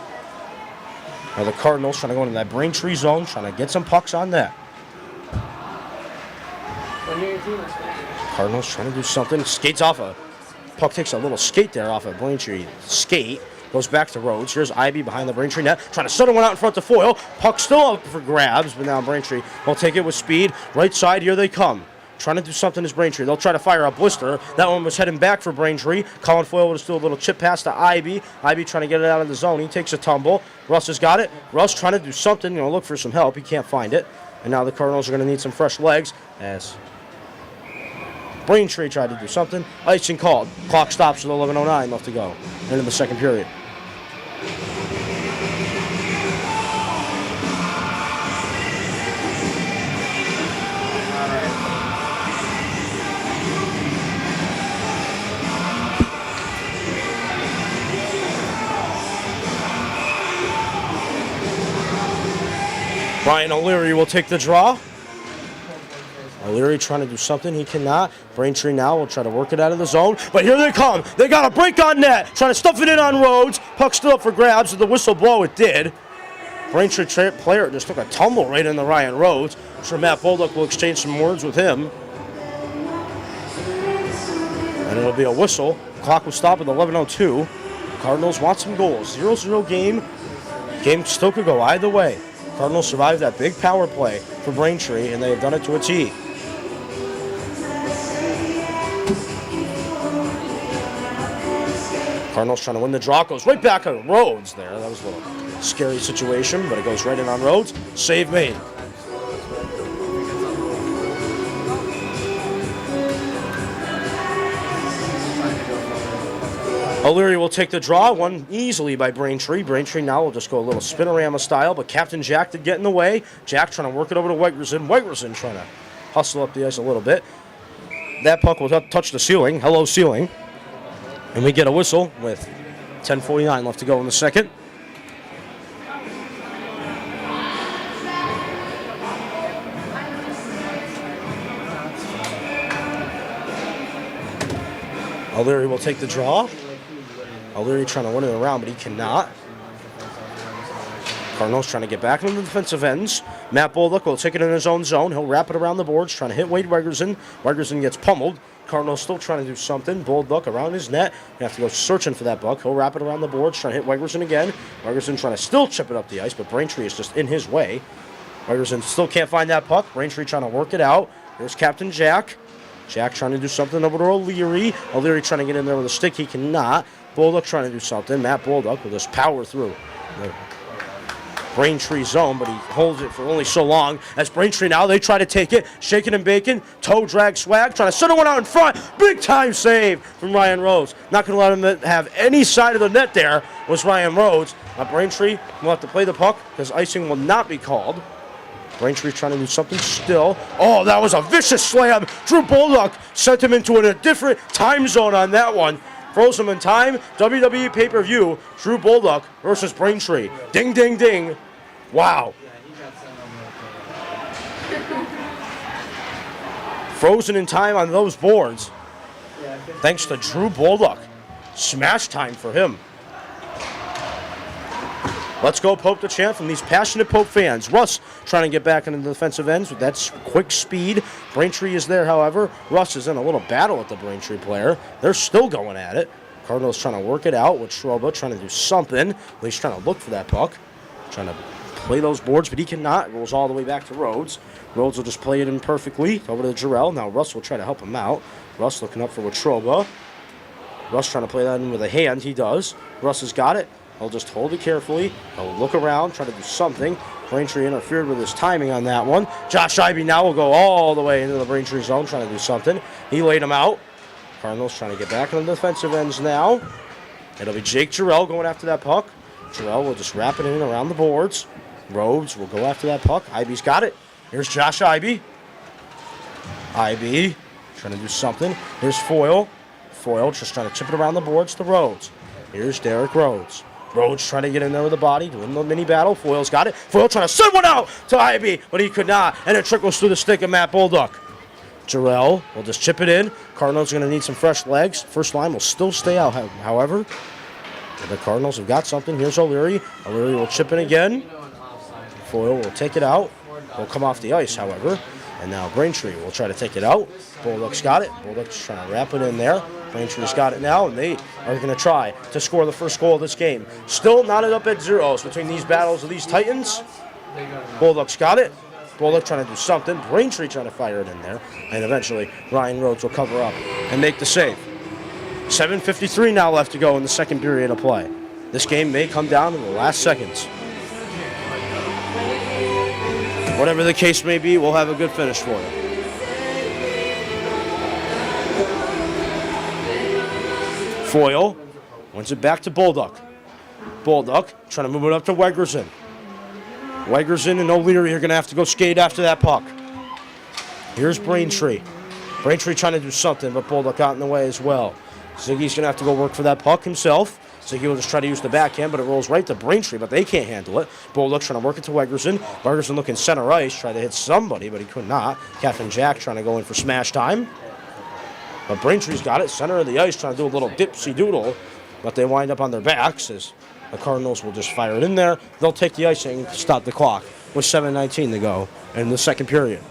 Now the Cardinals trying to go into that Braintree zone, trying to get some pucks on that. Cardinals trying to do something. Skates off a puck, takes a little skate there off of Braintree. Skate goes back to Rhodes. Here's Ivy behind the Braintree net, trying to settle one out in front to Foyle. Puck still up for grabs, but now Braintree will take it with speed. Right side, here they come. Trying to do something is Braintree. They'll try to fire a blister. That one was heading back for Braintree. Colin Foyle will just do a little chip pass to Ivy. Ivy trying to get it out of the zone. He takes a tumble. Russ has got it. Russ trying to do something, look for some help. He can't find it. And now the Cardinals are going to need some fresh legs as Braintree tried to do something. Icing called. Clock stops with 11:09 left to go into the second period. Brian O'Leary will take the draw. O'Leary trying to do something. He cannot. Braintree now will try to work it out of the zone. But here they come. They got a break on net. Trying to stuff it in on Rhodes. Puck still up for grabs. With the whistle blow, it did. Braintree player just took a tumble right into Ryan Rhodes. I'm sure Matt Bolduc will exchange some words with him. And it'll be a whistle. Clock will stop at 11:02. Cardinals want some goals. 0-0 game. Game still could go either way. Cardinals survived that big power play for Braintree, and they have done it to a T. Cardinals trying to win the draw. Goes right back on Rhodes there. That was a little scary situation, but it goes right in on Rhodes. Save made. O'Leary will take the draw, won easily by Braintree. Braintree now will just go a little spinorama style, but Captain Jack did get in the way. Jack trying to work it over to Wegerson. Wegerson trying to hustle up the ice a little bit. That puck will touch the ceiling. Hello, ceiling. And we get a whistle with 10:49 left to go in the second. O'Leary will take the draw. O'Leary trying to win it around, but he cannot. Cardinals trying to get back into the defensive ends. Matt Bolduc will take it in his own zone. He'll wrap it around the boards, trying to hit Wade Wegerson. Wegerson gets pummeled. Cardinals still trying to do something. Bolduc around his net. You have to go searching for that puck. He'll wrap it around the boards, trying to hit Wegerson again. Wegerson trying to still chip it up the ice, but Braintree is just in his way. Wegerson still can't find that puck. Braintree trying to work it out. There's Captain Jack. Jack trying to do something over to O'Leary. O'Leary trying to get in there with a stick. He cannot. Bolduc trying to do something. Matt Bolduc will just power through the Braintree zone, but he holds it for only so long. As Braintree now, they try to take it. Shaking and baking. Toe drag swag. Trying to center one out in front. Big time save from Ryan Rhodes. Not going to let him have any side of the net there was Ryan Rhodes. Now Braintree will have to play the puck because icing will not be called. Braintree trying to do something still. Oh, that was a vicious slam. Drew Bolduc sent him into a different time zone on that one. Frozen in time. WWE pay-per-view. Drew Bolduc versus Braintree. Ding, ding, ding. Wow. Frozen in time on those boards. Thanks to Drew Bolduc. Smash time for him. Let's go Pope the Champ from these passionate Pope fans. Russ trying to get back into the defensive ends with that quick speed. Braintree is there, however. Russ is in a little battle with the Braintree player. They're still going at it. Cardinals trying to work it out with Schroba, trying to do something. At least trying to look for that puck. Trying to play those boards, but he cannot. It rolls all the way back to Rhodes. Rhodes will just play it in perfectly. Over to Jarrell. Now Russ will try to help him out. Russ looking up for Watroba. Russ trying to play that in with a hand. He does. Russ has got it. He'll just hold it carefully. He'll look around, try to do something. Braintree interfered with his timing on that one. Josh Ivey now will go all the way into the Braintree zone, trying to do something. He laid him out. Cardinals trying to get back on the defensive ends now. It'll be Jake Jarrell going after that puck. Jarrell will just wrap it in around the boards. Rhodes will go after that puck. Ivey's got it. Here's Josh Ivey. Ivey trying to do something. Here's Foyle. Foyle just trying to chip it around the boards to Rhodes. Here's Derek Rhodes. Rhodes trying to get in there with the body, doing the mini battle. Foyle's got it. Foyle trying to send one out to Ivey, but he could not. And it trickles through the stick of Matt Bolduc. Jarrell will just chip it in. Cardinals are going to need some fresh legs. First line will still stay out, however. The Cardinals have got something. Here's O'Leary. O'Leary will chip in again. Foyle will take it out. Will come off the ice, however. And now Braintree will try to take it out. Bolduc's got it. Bolduc's trying to wrap it in there. Braintree's got it now, and they are going to try to score the first goal of this game. Still knotted up at zeros between these battles of these Titans. Bolduc's got it. Bolduc trying to do something. Braintree trying to fire it in there. And eventually, Ryan Rhodes will cover up and make the save. 7:53 now left to go in the second period of play. This game may come down to the last seconds. Whatever the case may be, we'll have a good finish for you. Foyle wins it back to Bolduc. Bolduc trying to move it up to Wegerson. Wegerson and O'Leary are going to have to go skate after that puck. Here's Braintree. Braintree trying to do something, but Bolduc got in the way as well. Ziggy's going to have to go work for that puck himself. Ziggy will just try to use the backhand, but it rolls right to Braintree, but they can't handle it. Bolduc trying to work it to Wegerson. Wegerson looking center ice, trying to hit somebody, but he could not. Captain Jack trying to go in for smash time. But Braintree's got it, center of the ice, trying to do a little dipsy-doodle, but they wind up on their backs as the Cardinals will just fire it in there. They'll take the icing and stop the clock with 7:19 to go in the second period.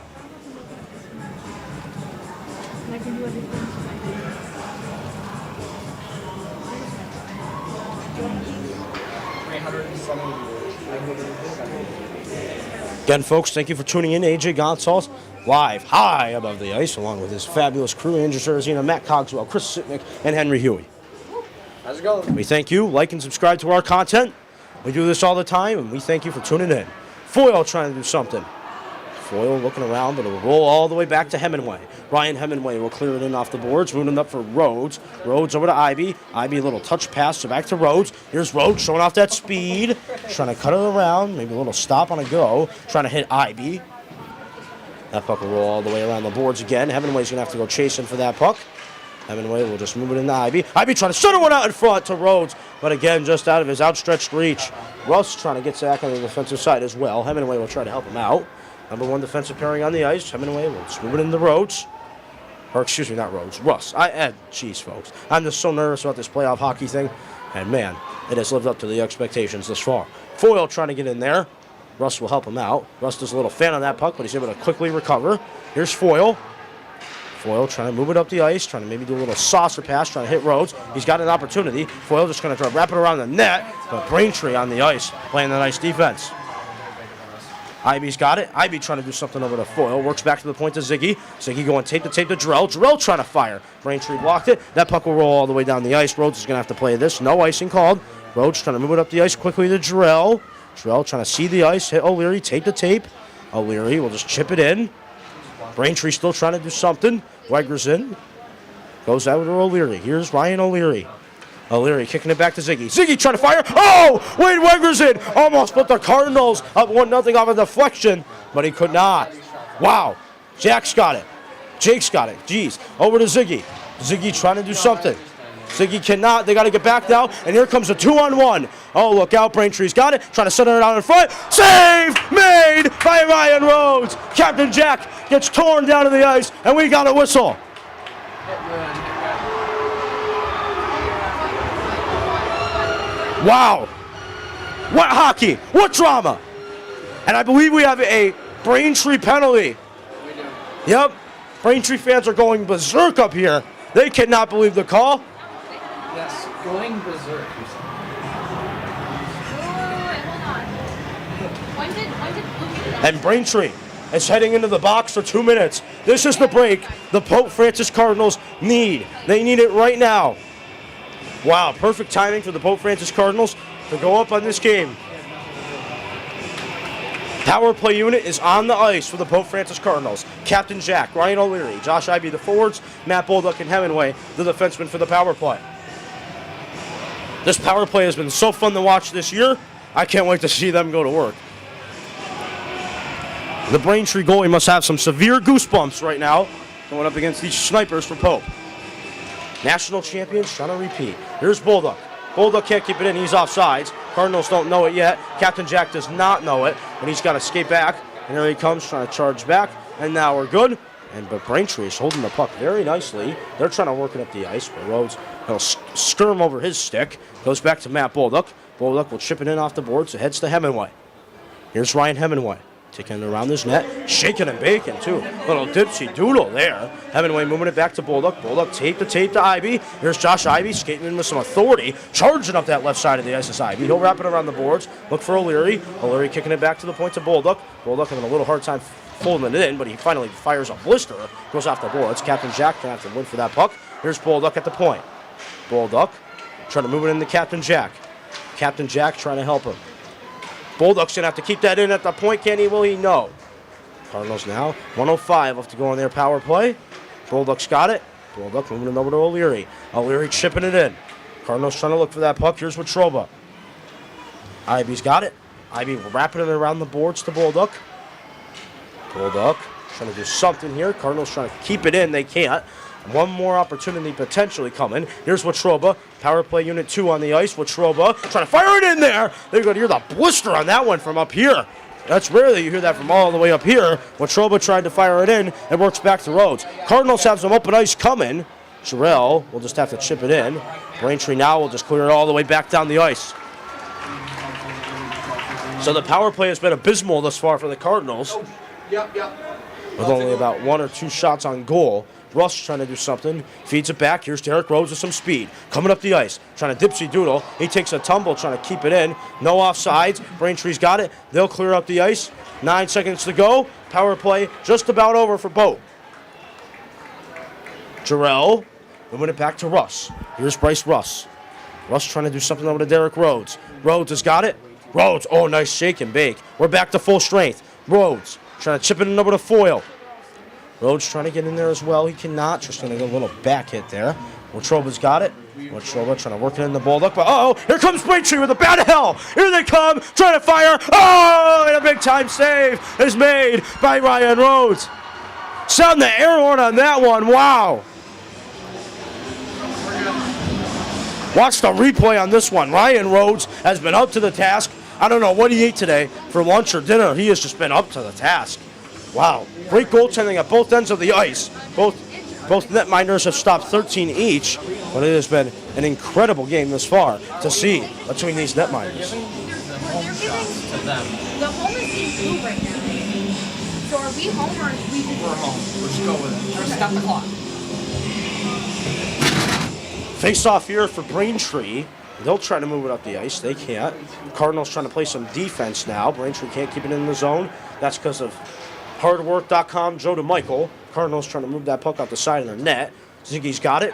Again, folks, thank you for tuning in. AJ Gonsalves live high above the ice, along with his fabulous crew, Andrew Cerzina, Matt Cogswell, Chris Sitnick, and Henry Huey. How's it going? We thank you. Like and subscribe to our content. We do this all the time, and we thank you for tuning in. Foyle trying to do something. Foyle looking around, but it will roll all the way back to Hemingway. Ryan Hemingway will clear it in off the boards, moving up for Rhodes. Rhodes over to Ivey. Ivey, a little touch pass, so back to Rhodes. Here's Rhodes showing off that speed. Trying to cut it around, maybe a little stop on a go. Trying to hit Ivey. That puck will roll all the way around the boards again. Hemingway's going to have to go chasing for that puck. Hemingway will just move it into Ivey. Ivey trying to center one out in front to Rhodes, but again, just out of his outstretched reach. Russ trying to get back on the defensive side as well. Hemingway will try to help him out. Number one defensive pairing on the ice. Hemingway will just move it into Rhodes. Or excuse me, not Rhodes, Russ. Jeez, folks. I'm just so nervous about this playoff hockey thing. And man, it has lived up to the expectations thus far. Foyle trying to get in there. Russ will help him out. Russ does a little fan on that puck, but he's able to quickly recover. Here's Foyle. Foyle trying to move it up the ice, trying to maybe do a little saucer pass, trying to hit Rhodes. He's got an opportunity. Foyle just going to try to wrap it around the net, but Braintree on the ice, playing the nice defense. Ivey's got it. Ivey trying to do something over to Foyle. Works back to the point to Ziggy. Ziggy going tape to Jarrell. Jarrell trying to fire. Braintree blocked it. That puck will roll all the way down the ice. Rhodes is going to have to play this. No icing called. Rhodes trying to move it up the ice quickly to Jarrell. Jarrell trying to see the ice. Hit O'Leary. Tape to tape. O'Leary will just chip it in. Braintree still trying to do something. Wegerson goes out to O'Leary. Here's Ryan O'Leary. O'Leary kicking it back to Ziggy. Ziggy trying to fire. Oh! Wade Wegerson almost put the Cardinals up 1-0 off a deflection, but he could not. Wow. Jack's got it. Jake's got it. Jeez. Over to Ziggy. Ziggy trying to do something. Ziggy cannot. They got to get back now. And here comes a 2-on-1. Oh, look out. Braintree's got it. Trying to center it out in front. Save made by Ryan Rhodes. Captain Jack gets torn down to the ice, and we got a whistle. Wow. What hockey? What drama? And I believe we have a Braintree penalty. We do. Yep. Braintree fans are going berserk up here. They cannot believe the call. Yes, going berserk. When did Blue do that? And Braintree is heading into the box for 2 minutes. This is the break the Pope Francis Cardinals need. They need it right now. Wow, perfect timing for the Pope Francis Cardinals to go up on this game. Power play unit is on the ice for the Pope Francis Cardinals. Captain Jack, Ryan O'Leary, Josh Ivey, the forwards, Matt Bolduc, and Hemingway, the defensemen for the power play. This power play has been so fun to watch this year. I can't wait to see them go to work. The Braintree goalie must have some severe goosebumps right now going up against these snipers for Pope. National champions trying to repeat. Here's Bolduc. Bolduc can't keep it in. He's offsides. Cardinals don't know it yet. Captain Jack does not know it, but he's got to skate back. And there he comes trying to charge back. And now we're good. But Braintree is holding the puck very nicely. They're trying to work it up the ice. But Rhodes will skirm over his stick. Goes back to Matt Bolduc. Bolduc will chip it in off the board, so heads to Hemingway. Here's Ryan Hemingway. Taking it around his net, shaking and baking too. Little dipsy doodle there. Hemingway moving it back to Bolduc. Bolduc tape to Ivey. Here's Josh Ivey skating in with some authority, charging up that left side of the ice is Ivey. He'll wrap it around the boards. Look for O'Leary. O'Leary kicking it back to the point to Bolduc. Bolduc having a little hard time folding it in, but he finally fires a blister. Goes off the boards. Captain Jack gonna have to win for that puck. Here's Bolduc at the point. Bolduc trying to move it into Captain Jack. Captain Jack trying to help him. Bolduc's going to have to keep that in at the point, can he? Will he? No. Cardinals now, 1:05 left to go on their power play. Bolduc's got it. Bolduc moving it over to O'Leary. O'Leary chipping it in. Cardinals trying to look for that puck. Here's Watroba. Ivey's got it. Ivey wrapping it around the boards to Bolduc. Bolduc trying to do something here. Cardinals trying to keep it in. They can't. One more opportunity potentially coming. Here's Watroba. Power play unit 2 on the ice. Watroba trying to fire it in there. They're going to hear the blister on that one from up here. That's rare that you hear that from all the way up here. Watroba tried to fire it in. It works back to Rhodes. Cardinals have some open ice coming. Jarrell will just have to chip it in. Braintree now will just clear it all the way back down the ice. So the power play has been abysmal thus far for the Cardinals. Yep. With only about 1 or 2 shots on goal. Russ trying to do something, feeds it back. Here's Derek Rhodes with some speed. Coming up the ice, trying to dipsy doodle. He takes a tumble, trying to keep it in. No offsides. Braintree's got it. They'll clear up the ice. 9 seconds to go. Power play just about over for Boat. Jarrell moving it back to Russ. Here's Bryce Russ. Russ trying to do something over to Derek Rhodes. Rhodes has got it. Rhodes, oh, nice shake and bake. We're back to full strength. Rhodes trying to chip it in over to Foyle. Rhodes trying to get in there as well. He cannot. Just going to get a little back hit there. Watroba's got it. Watroba trying to work it in the Bolduc. But uh-oh, here comes Braintree with a bat of hell. Here they come, trying to fire. Oh, and a big-time save is made by Ryan Rhodes. Sound the air horn on that one. Wow. Watch the replay on this one. Ryan Rhodes has been up to the task. I don't know what he ate today for lunch or dinner. He has just been up to the task. Wow, great goaltending at both ends of the ice. Both netminders have stopped 13 each, but it has been an incredible game thus far to see between these netminders. The home is being blue right now. So are we home or are we just... We're home. Let's go with it. Let's stop the clock. Face off here for Braintree. They'll try to move it up the ice. They can't. Cardinals trying to play some defense now. Braintree can't keep it in the zone. That's because of hardwork.com, Joe DeMichael. Cardinals trying to move that puck out the side of their net. Ziggy's got it.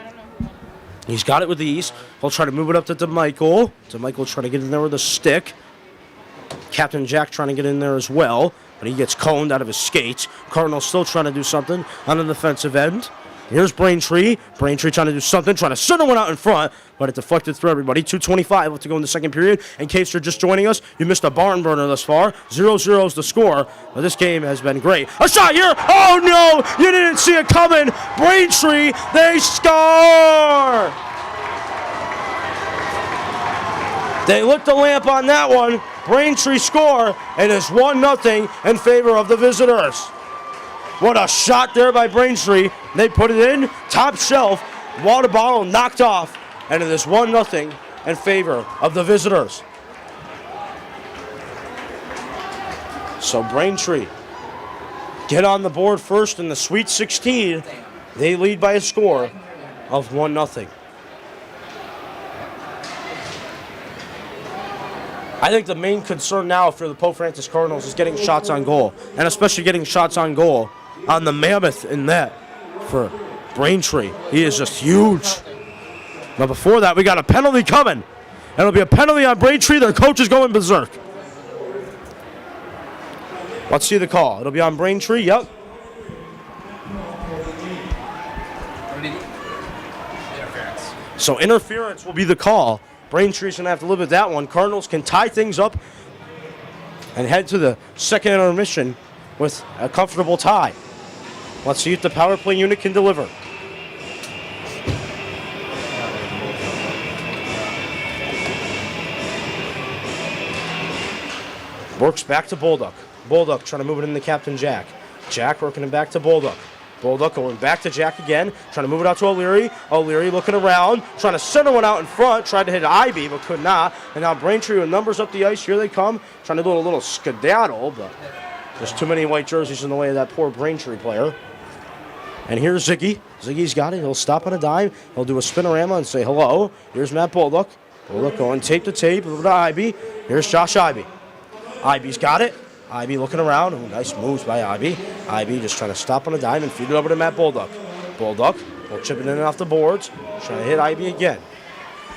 He's got it with ease. He'll try to move it up to DeMichael. DeMichael trying to get in there with a stick. Captain Jack trying to get in there as well, but he gets coned out of his skates. Cardinals still trying to do something on the defensive end. Here's Braintree. Braintree trying to do something, trying to center one out in front, but it deflected through everybody. 2:25 left to go in the second period. In case you're just joining us, you missed a barn burner thus far. 0-0 is the score, but this game has been great. A shot here! Oh no! You didn't see it coming! Braintree, they score! They lit the lamp on that one. Braintree score, and it's 1-0 in favor of the visitors. What a shot there by Braintree. They put it in, top shelf, water bottle knocked off, and it is 1-0 in favor of the visitors. So Braintree get on the board first in the Sweet 16. They lead by a score of 1-0. I think the main concern now for the Pope Francis Cardinals is getting shots on goal, and especially getting shots on goal on the mammoth in net for Braintree. He is just huge. But before that, we got a penalty coming. It'll be a penalty on Braintree. Their coach is going berserk. Let's see the call. It'll be on Braintree. Yep. So interference will be the call. Braintree's going to have to live with that one. Cardinals can tie things up and head to the second intermission with a comfortable tie. Let's see if the power play unit can deliver. Works back to Bolduc. Bolduc trying to move it into Captain Jack. Jack working it back to Bolduc. Bolduc going back to Jack again, trying to move it out to O'Leary. O'Leary looking around, trying to center one out in front, tried to hit Ivy, but could not. And now Braintree with numbers up the ice. Here they come, trying to do a little skedaddle, but there's too many white jerseys in the way of that poor Braintree player. And here's Ziggy. Ziggy's got it. He'll stop on a dime. He'll do a spinorama and say hello. Here's Matt Bolduc. Bolduc going tape to tape, over to Ivy. Here's Josh Ivy. Ivy's got it. Ivy looking around. Ooh, nice moves by Ivy. Ivy just trying to stop on a dime and feed it over to Matt Bolduc. Bolduc will chip it in and off the boards. Trying to hit Ivy again.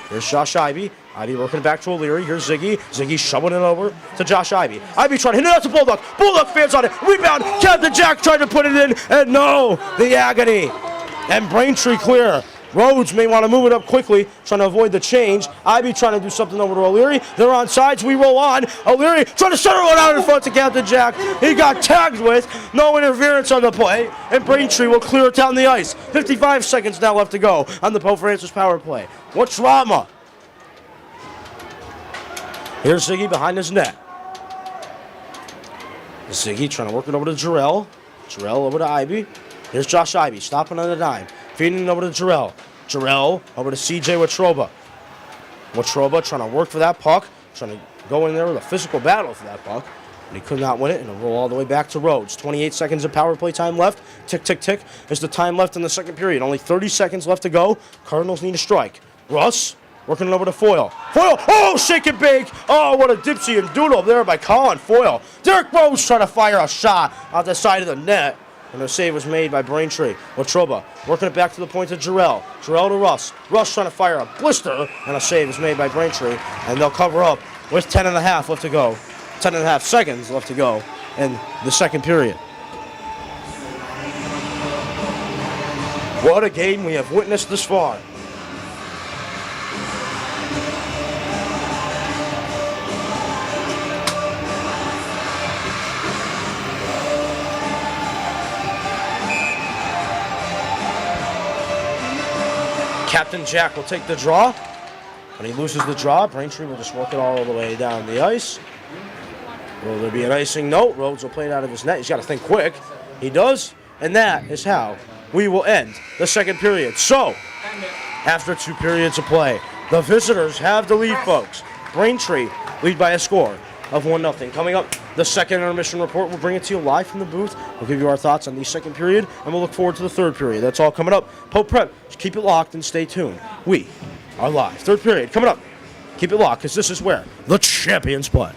Here's Josh Ivy. Ivy working it back to O'Leary. Here's Ziggy. Ziggy shoving it over to Josh Ivy. Ivy trying to hit it out to Bolduc. Bolduc fans on it. Rebound. Captain Jack trying to put it in. And no, the agony. And Braintree clear. Rhodes may want to move it up quickly, trying to avoid the change. Ivy trying to do something over to O'Leary. They're on sides. We roll on. O'Leary trying to center one out in front to Captain Jack. He got tagged with. No interference on the play. And Braintree will clear it down the ice. 55 seconds now left to go on the Pope Francis power play. What drama. Here's Ziggy behind his net. Ziggy trying to work it over to Jarrell. Jarrell over to Ivy. Here's Josh Ivy stopping on the dime. Feeding it over to Jarrell. Jarrell over to CJ Watroba. Watroba trying to work for that puck. Trying to go in there with a physical battle for that puck. But he could not win it, and it'll roll all the way back to Rhodes. 28 seconds of power play time left. Tick, tick, tick is the time left in the second period. Only 30 seconds left to go. Cardinals need a strike. Russ working it over to Foyle. Foyle! Oh, shake and bake! Oh, what a dipsy and doodle there by Colin Foyle. Derek Rhodes trying to fire a shot out the side of the net. And the save was made by Braintree. Watroba working it back to the point to Jarrell. Jarrell to Russ. Russ trying to fire a blister, and a save is made by Braintree. And they'll cover up with 10.5 left to go. 10.5 seconds left to go in the second period. What a game we have witnessed this far. Captain Jack will take the draw. When he loses the draw, Braintree will just work it all the way down the ice. Will there be an icing? No. Rhodes will play it out of his net. He's got to think quick. He does. And that is how we will end the second period. So, after 2 periods of play, the visitors have the lead, folks. Braintree lead by a score of 1-0. Coming up, the second intermission report. We'll bring it to you live from the booth. We'll give you our thoughts on the second period, and we'll look forward to the third period. That's all coming up. Pope Prep, just keep it locked and stay tuned. We are live. Third period coming up. Keep it locked, because this is where the champions play.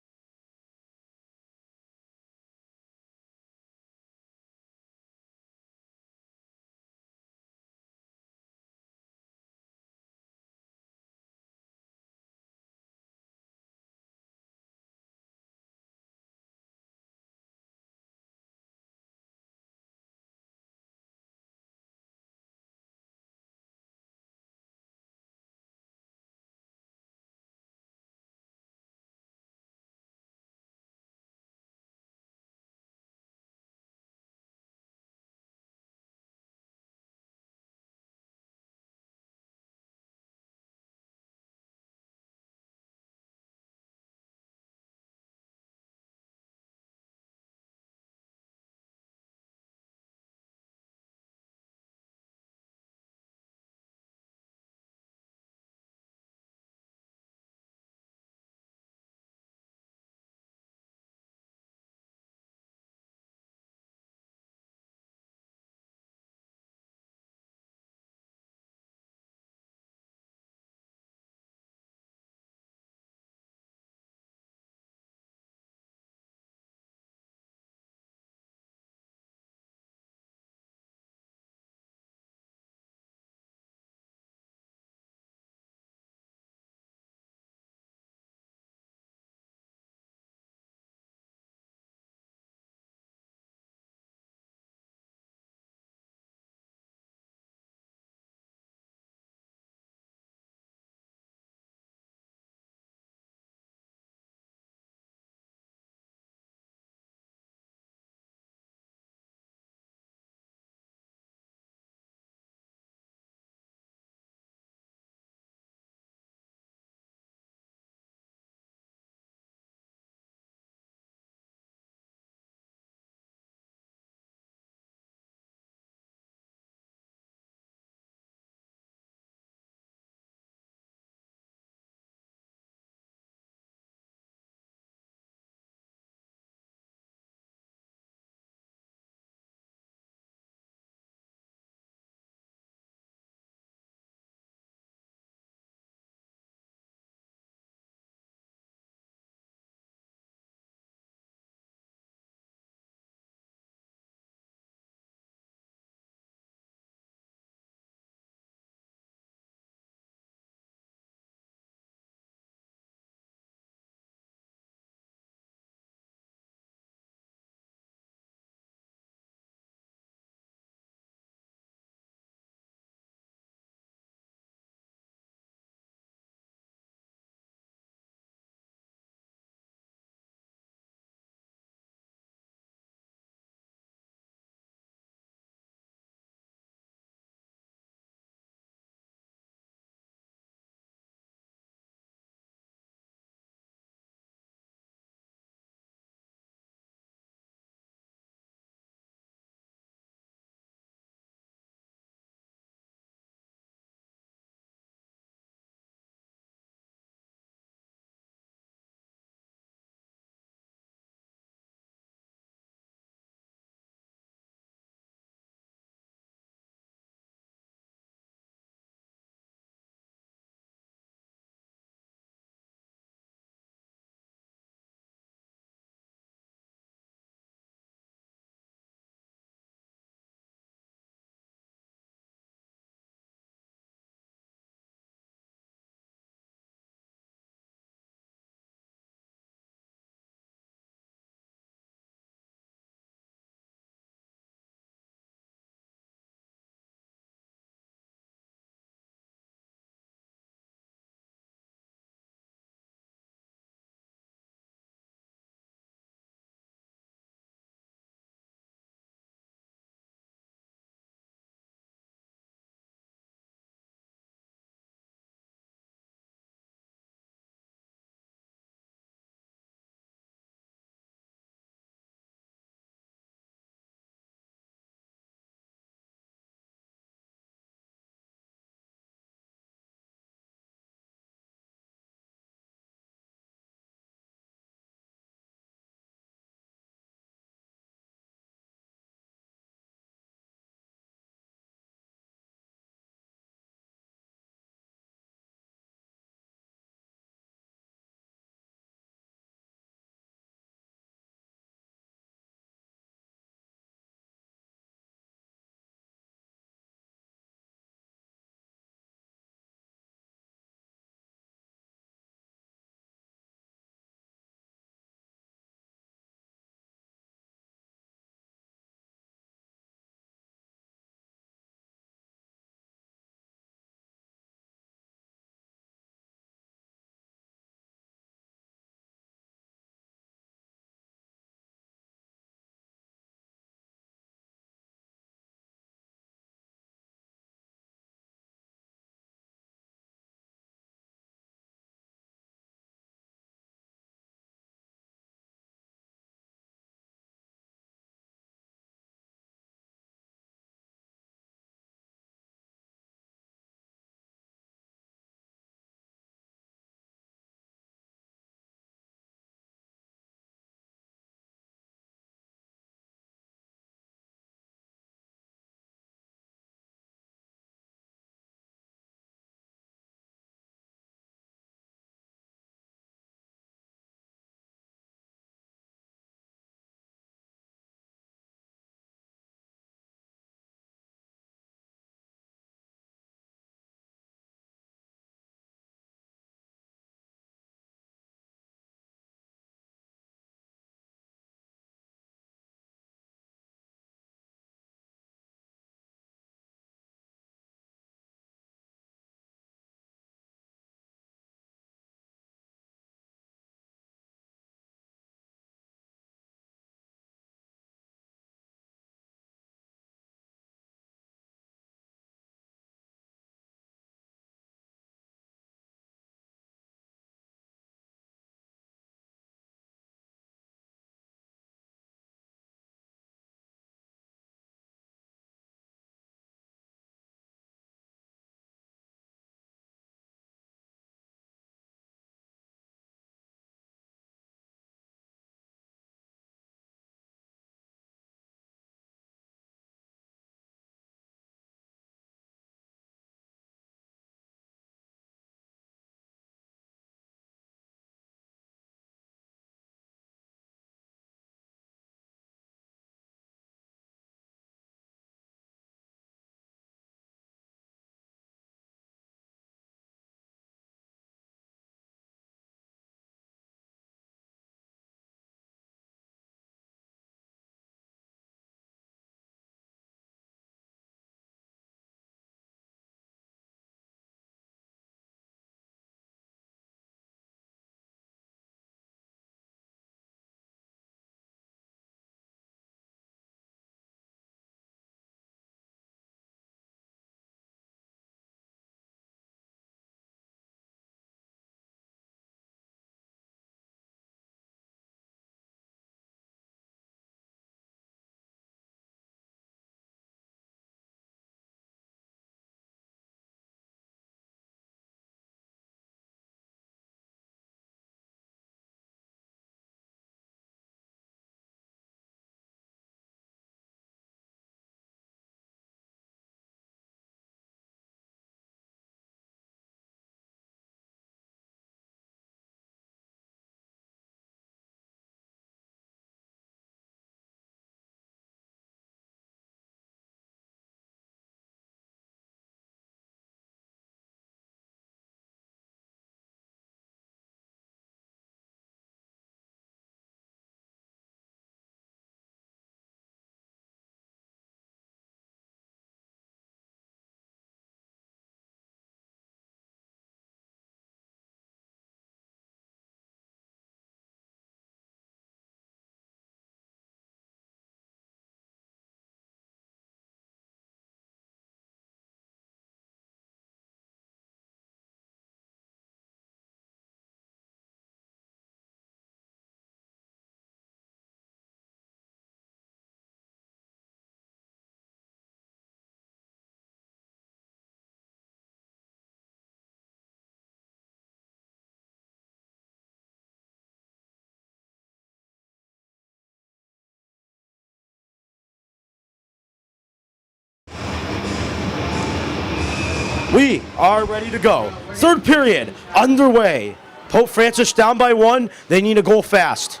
We are ready to go. Third period underway. Pope Francis down by 1. They need to go fast.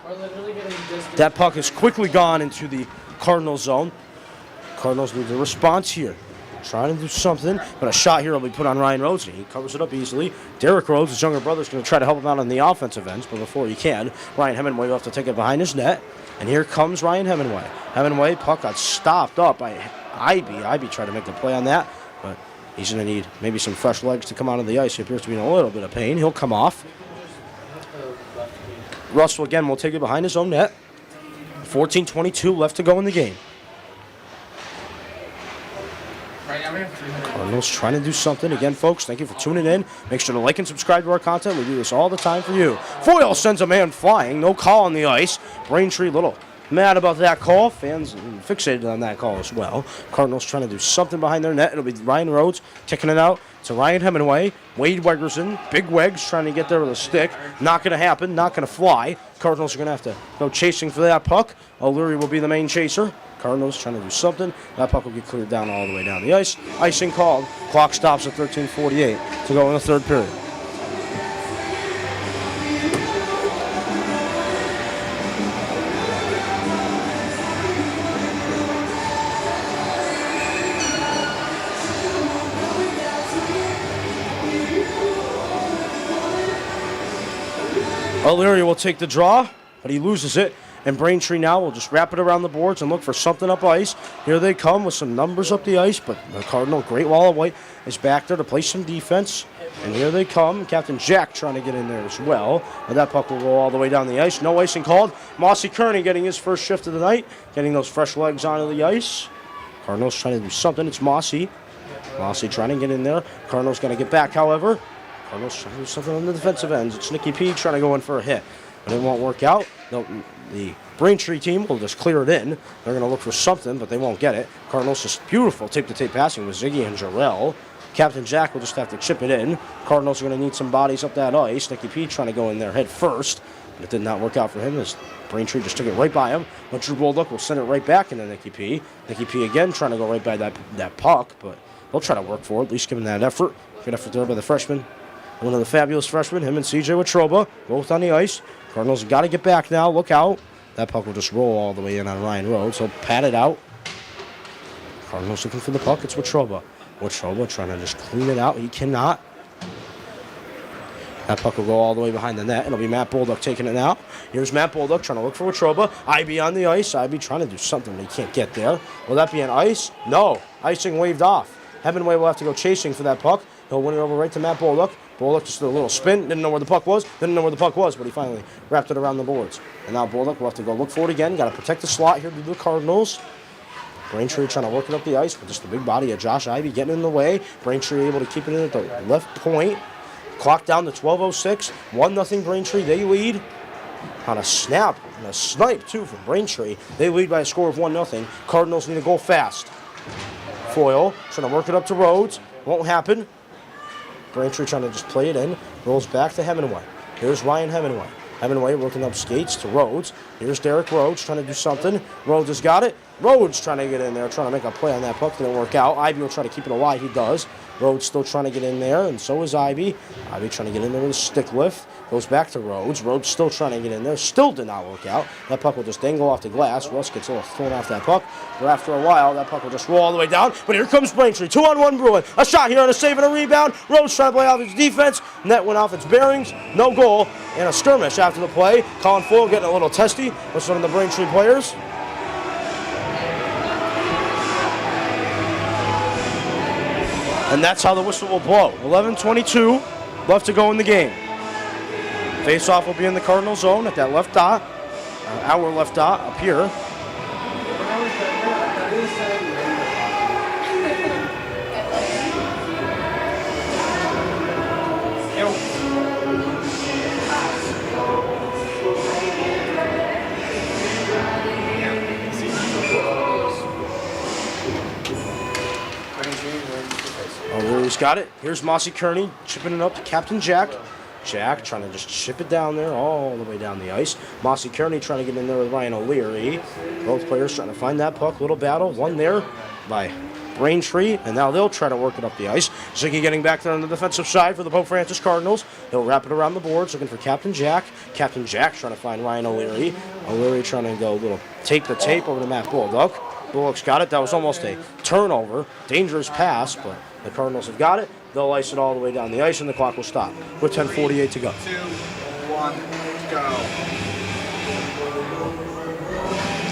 That puck is quickly gone into the Cardinals zone. Cardinals need a response here. Trying to do something, but a shot here will be put on Ryan Rhodes, and he covers it up easily. Derek Rhodes, his younger brother, is going to try to help him out on the offensive ends, but before he can, Ryan Hemingway will have to take it behind his net, and here comes Ryan Hemingway. Hemingway, puck got stopped up by Ivy. Ivy tried to make the play on that, but he's going to need maybe some fresh legs to come out of the ice. He appears to be in a little bit of pain. He'll come off. Russell, again, will take it behind his own net. 14:22 left to go in the game. Cardinals trying to do something. Again, folks, thank you for tuning in. Make sure to like and subscribe to our content. We do this all the time for you. Foyle sends a man flying. No call on the ice. Braintree a little mad about that call. Fans fixated on that call as well. Cardinals trying to do something behind their net. It'll be Ryan Rhodes kicking it out to Ryan Hemingway. Wade Wegerson, big Wegs trying to get there with a stick. Not going to happen. Not going to fly. Cardinals are going to have to go chasing for that puck. O'Leary will be the main chaser. Cardinals trying to do something. That puck will get cleared down all the way down the ice. Icing called. Clock stops at 13:48 to go in the third period. O'Leary will take the draw, but he loses it. And Braintree now will just wrap it around the boards and look for something up ice. Here they come with some numbers up the ice, but the Cardinal, Great Wall of White, is back there to play some defense. And here they come. Captain Jack trying to get in there as well. And that puck will roll all the way down the ice. No icing called. Mossy Kearney getting his first shift of the night, getting those fresh legs onto the ice. Cardinals trying to do something. It's Mossy. Mossy trying to get in there. Cardinals going to get back, however. Cardinals trying to do something on the defensive ends. It's Nicky P trying to go in for a hit. But it won't work out. The Braintree team will just clear it in. They're going to look for something, but they won't get it. Cardinals just beautiful tape-to-tape passing with Ziggy and Jarrell. Captain Jack will just have to chip it in. Cardinals are going to need some bodies up that ice. Nicky P trying to go in there head first. But it did not work out for him as Braintree just took it right by him. But Drew Bolduc will send it right back into Nicky P. Nicky P again trying to go right by that puck, but they'll try to work for it, at least give him that effort. Good effort there by the freshman. One of the fabulous freshmen, him and CJ Watroba, both on the ice. Cardinals have got to get back now. Look out. That puck will just roll all the way in on Ryan Rhodes. He'll pat it out. Cardinals looking for the puck. It's Watroba. Watroba trying to just clean it out. He cannot. That puck will go all the way behind the net. It'll be Matt Bolduc taking it now. Here's Matt Bolduc trying to look for Watroba. Ivy on the ice. Ivy trying to do something, but he can't get there. Will that be an ice? No. Icing waved off. Hemingway will have to go chasing for that puck. He'll win it over right to Matt Bolduc. Bolduc just did a little spin, didn't know where the puck was, but he finally wrapped it around the boards. And now Bolduc will have to go look for it again. Got to protect the slot here to the Cardinals. Braintree trying to work it up the ice, but just the big body of Josh Ivy getting in the way. Braintree able to keep it in at the left point. Clock down to 12:06. 1-0 Braintree. They lead on a snap and a snipe, too, from Braintree. They lead by a score of 1-0. Cardinals need to go fast. Foyle trying to work it up to Rhodes. Won't happen. Braintree trying to just play it in. Rolls back to Hemingway. Here's Ryan Hemingway. Hemingway working up skates to Rhodes. Here's Derek Rhodes trying to do something. Rhodes has got it. Rhodes trying to get in there, trying to make a play on that puck. Didn't work out. Ivy will try to keep it alive. He does. Rhodes still trying to get in there, and so is Ivy. Ivy trying to get in there with a stick lift. Goes back to Rhodes. Rhodes still trying to get in there. Still did not work out. That puck will just dangle off the glass. Russ gets a little thrown off that puck. But after a while, that puck will just roll all the way down. But here comes Braintree. 2-on-1 Bruin. A shot here and a save and a rebound. Rhodes trying to play off his defense. Net went off its bearings. No goal. And a skirmish after the play. Colin Foyle getting a little testy with some of the Braintree players. And that's how the whistle will blow. 11:22 left to go in the game. Face-off will be in the Cardinal zone at that left dot, our left dot up here. O'Leary's got it. Here's Mossy Kearney chipping it up to Captain Jack. Jack trying to just chip it down there, all the way down the ice. Mossy Kearney trying to get in there with Ryan O'Leary. Both players trying to find that puck. Little battle. One there by Braintree, and now they'll try to work it up the ice. Ziggy getting back there on the defensive side for the Pope Francis Cardinals. He'll wrap it around the boards, looking for Captain Jack. Captain Jack trying to find Ryan O'Leary. O'Leary trying to go a little tape the tape over to Matt Bulldog. Bullock's got it. That was almost a turnover. Dangerous pass, but the Cardinals have got it. They'll ice it all the way down the ice, and the clock will stop with 10:48 to go. 2, 1, go.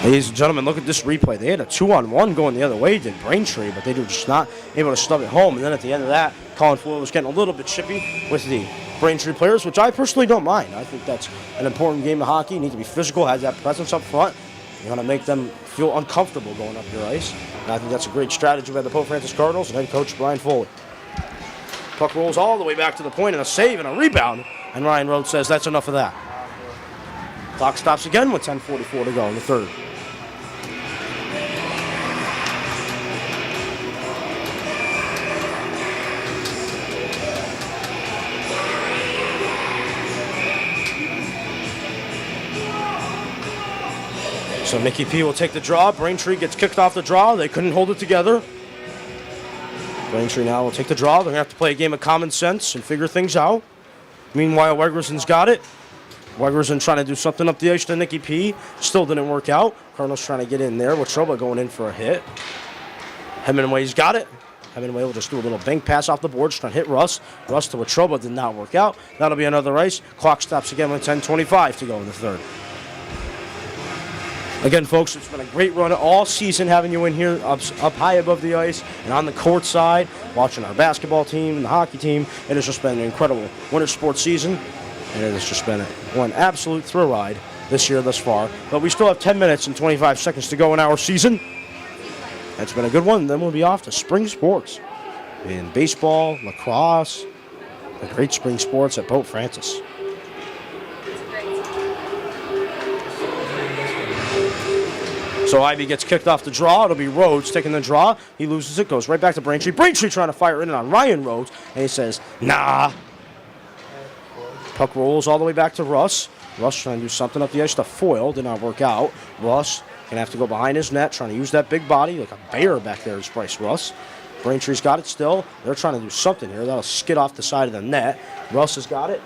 Ladies and gentlemen, look at this replay. They had a 2-on-1 going the other way, did Braintree, but they were just not able to stub it home. And then at the end of that, Colin Floyd was getting a little bit chippy with the Braintree players, which I personally don't mind. I think that's an important game of hockey. You need to be physical, have that presence up front. You want to make them feel uncomfortable going up your ice. And I think that's a great strategy by the Pope Francis Cardinals and head coach Brian Foley. Puck rolls all the way back to the point, and a save and a rebound. And Ryan Rhodes says that's enough of that. Clock stops again with 10:44 to go in the third. So Mickey P will take the draw. Braintree gets kicked off the draw. They couldn't hold it together. Braintree now will take the draw. They're going to have to play a game of common sense and figure things out. Meanwhile, Wegerson's got it. Wegerson trying to do something up the ice to Nicky P. Still didn't work out. Cardinals trying to get in there. Watroba going in for a hit. Hemingway's got it. Hemingway will just do a little bank pass off the boards, trying to hit Russ. Russ to Watroba did not work out. That'll be another ice. Clock stops again with 10:25 to go in the third. Again, folks, it's been a great run all season having you in here up high above the ice and on the court side, watching our basketball team and the hockey team. It has just been an incredible winter sports season, and it has just been one absolute thrill ride this year thus far. But we still have 10 minutes and 25 seconds to go in our season. That's been a good one. Then we'll be off to spring sports in baseball, lacrosse, the great spring sports at Pope Francis. So Ivy gets kicked off the draw. It'll be Rhodes taking the draw. He loses it, goes right back to Braintree. Braintree trying to fire in on Ryan Rhodes, and he says, nah. Puck rolls all the way back to Russ. Russ trying to do something up the ice. The foil did not work out. Russ gonna have to go behind his net, trying to use that big body like a bear back there is Bryce Russ. Braintree's got it still. They're trying to do something here. That'll skid off the side of the net. Russ has got it.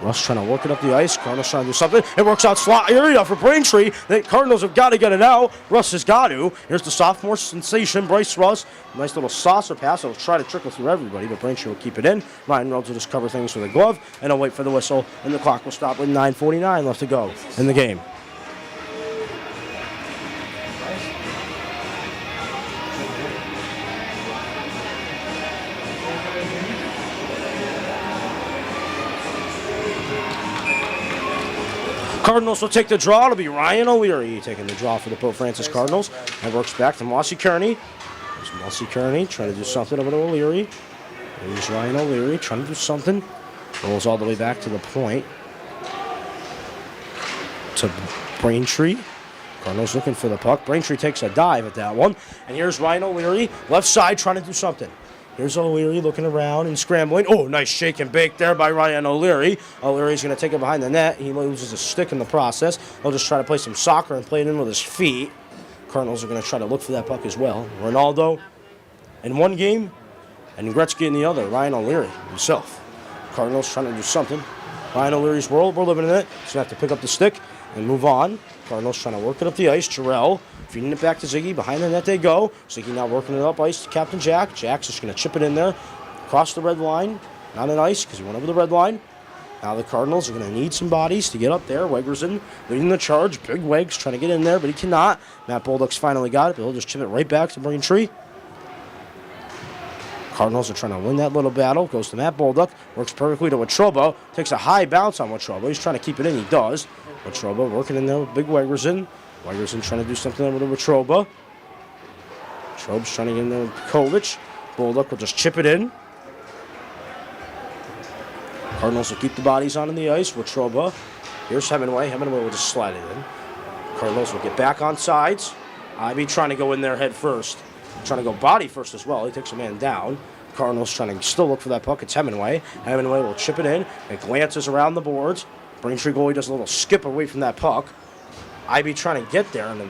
Russ trying to work it up the ice. Cardinals trying to do something. It works out slot area for Braintree. The Cardinals have got to get it out. Russ has got to. Here's the sophomore sensation, Bryce Russ. Nice little saucer pass. It'll try to trickle through everybody, but Braintree will keep it in. Ryan Rhodes will just cover things with a glove, and he'll wait for the whistle, and the clock will stop with 9:49 left to go in the game. Cardinals will take the draw. It'll be Ryan O'Leary taking the draw for the Pope Francis Cardinals. And works back to Mossy Kearney. There's Mossy Kearney trying to do something over to O'Leary. There's Ryan O'Leary trying to do something. Rolls all the way back to the point. To Braintree. Cardinals looking for the puck. Braintree takes a dive at that one. And here's Ryan O'Leary, left side, trying to do something. Here's O'Leary looking around and scrambling. Oh, nice shake and bake there by Ryan O'Leary. O'Leary's going to take it behind the net. He loses a stick in the process. He'll just try to play some soccer and play it in with his feet. Cardinals are going to try to look for that puck as well. Ronaldo in one game and Gretzky in the other. Ryan O'Leary himself. Cardinals trying to do something. Ryan O'Leary's world, we're living in it. He's going to have to pick up the stick and move on. Cardinals trying to work it up the ice. Jarrell feeding it back to Ziggy. Behind the net they go. Ziggy now working it up ice to Captain Jack. Jack's just going to chip it in there. Across the red line. Not in ice because he went over the red line. Now the Cardinals are going to need some bodies to get up there. Wegerson leading the charge. Big Wegs trying to get in there, but he cannot. Matt Bulldog's finally got it, but he'll just chip it right back to Braintree. Cardinals are trying to win that little battle. Goes to Matt Bulldog. Works perfectly to Watroba. Takes a high bounce on Watroba. He's trying to keep it in. He does. Watroba working in there with Big Wegerson. Wegerson trying to do something over to Watroba. Watroba's trying to get in there with Kovic. Bulldog will just chip it in. Cardinals will keep the bodies on in the ice. Watroba. Here's Hemingway. Hemingway will just slide it in. Cardinals will get back on sides. Ivy trying to go in there head first. Trying to go body first as well. He takes a man down. Cardinals trying to still look for that puck. It's Hemingway. Hemingway will chip it in. It glances around the boards. Braintree goalie does a little skip away from that puck. Ivy trying to get there, and then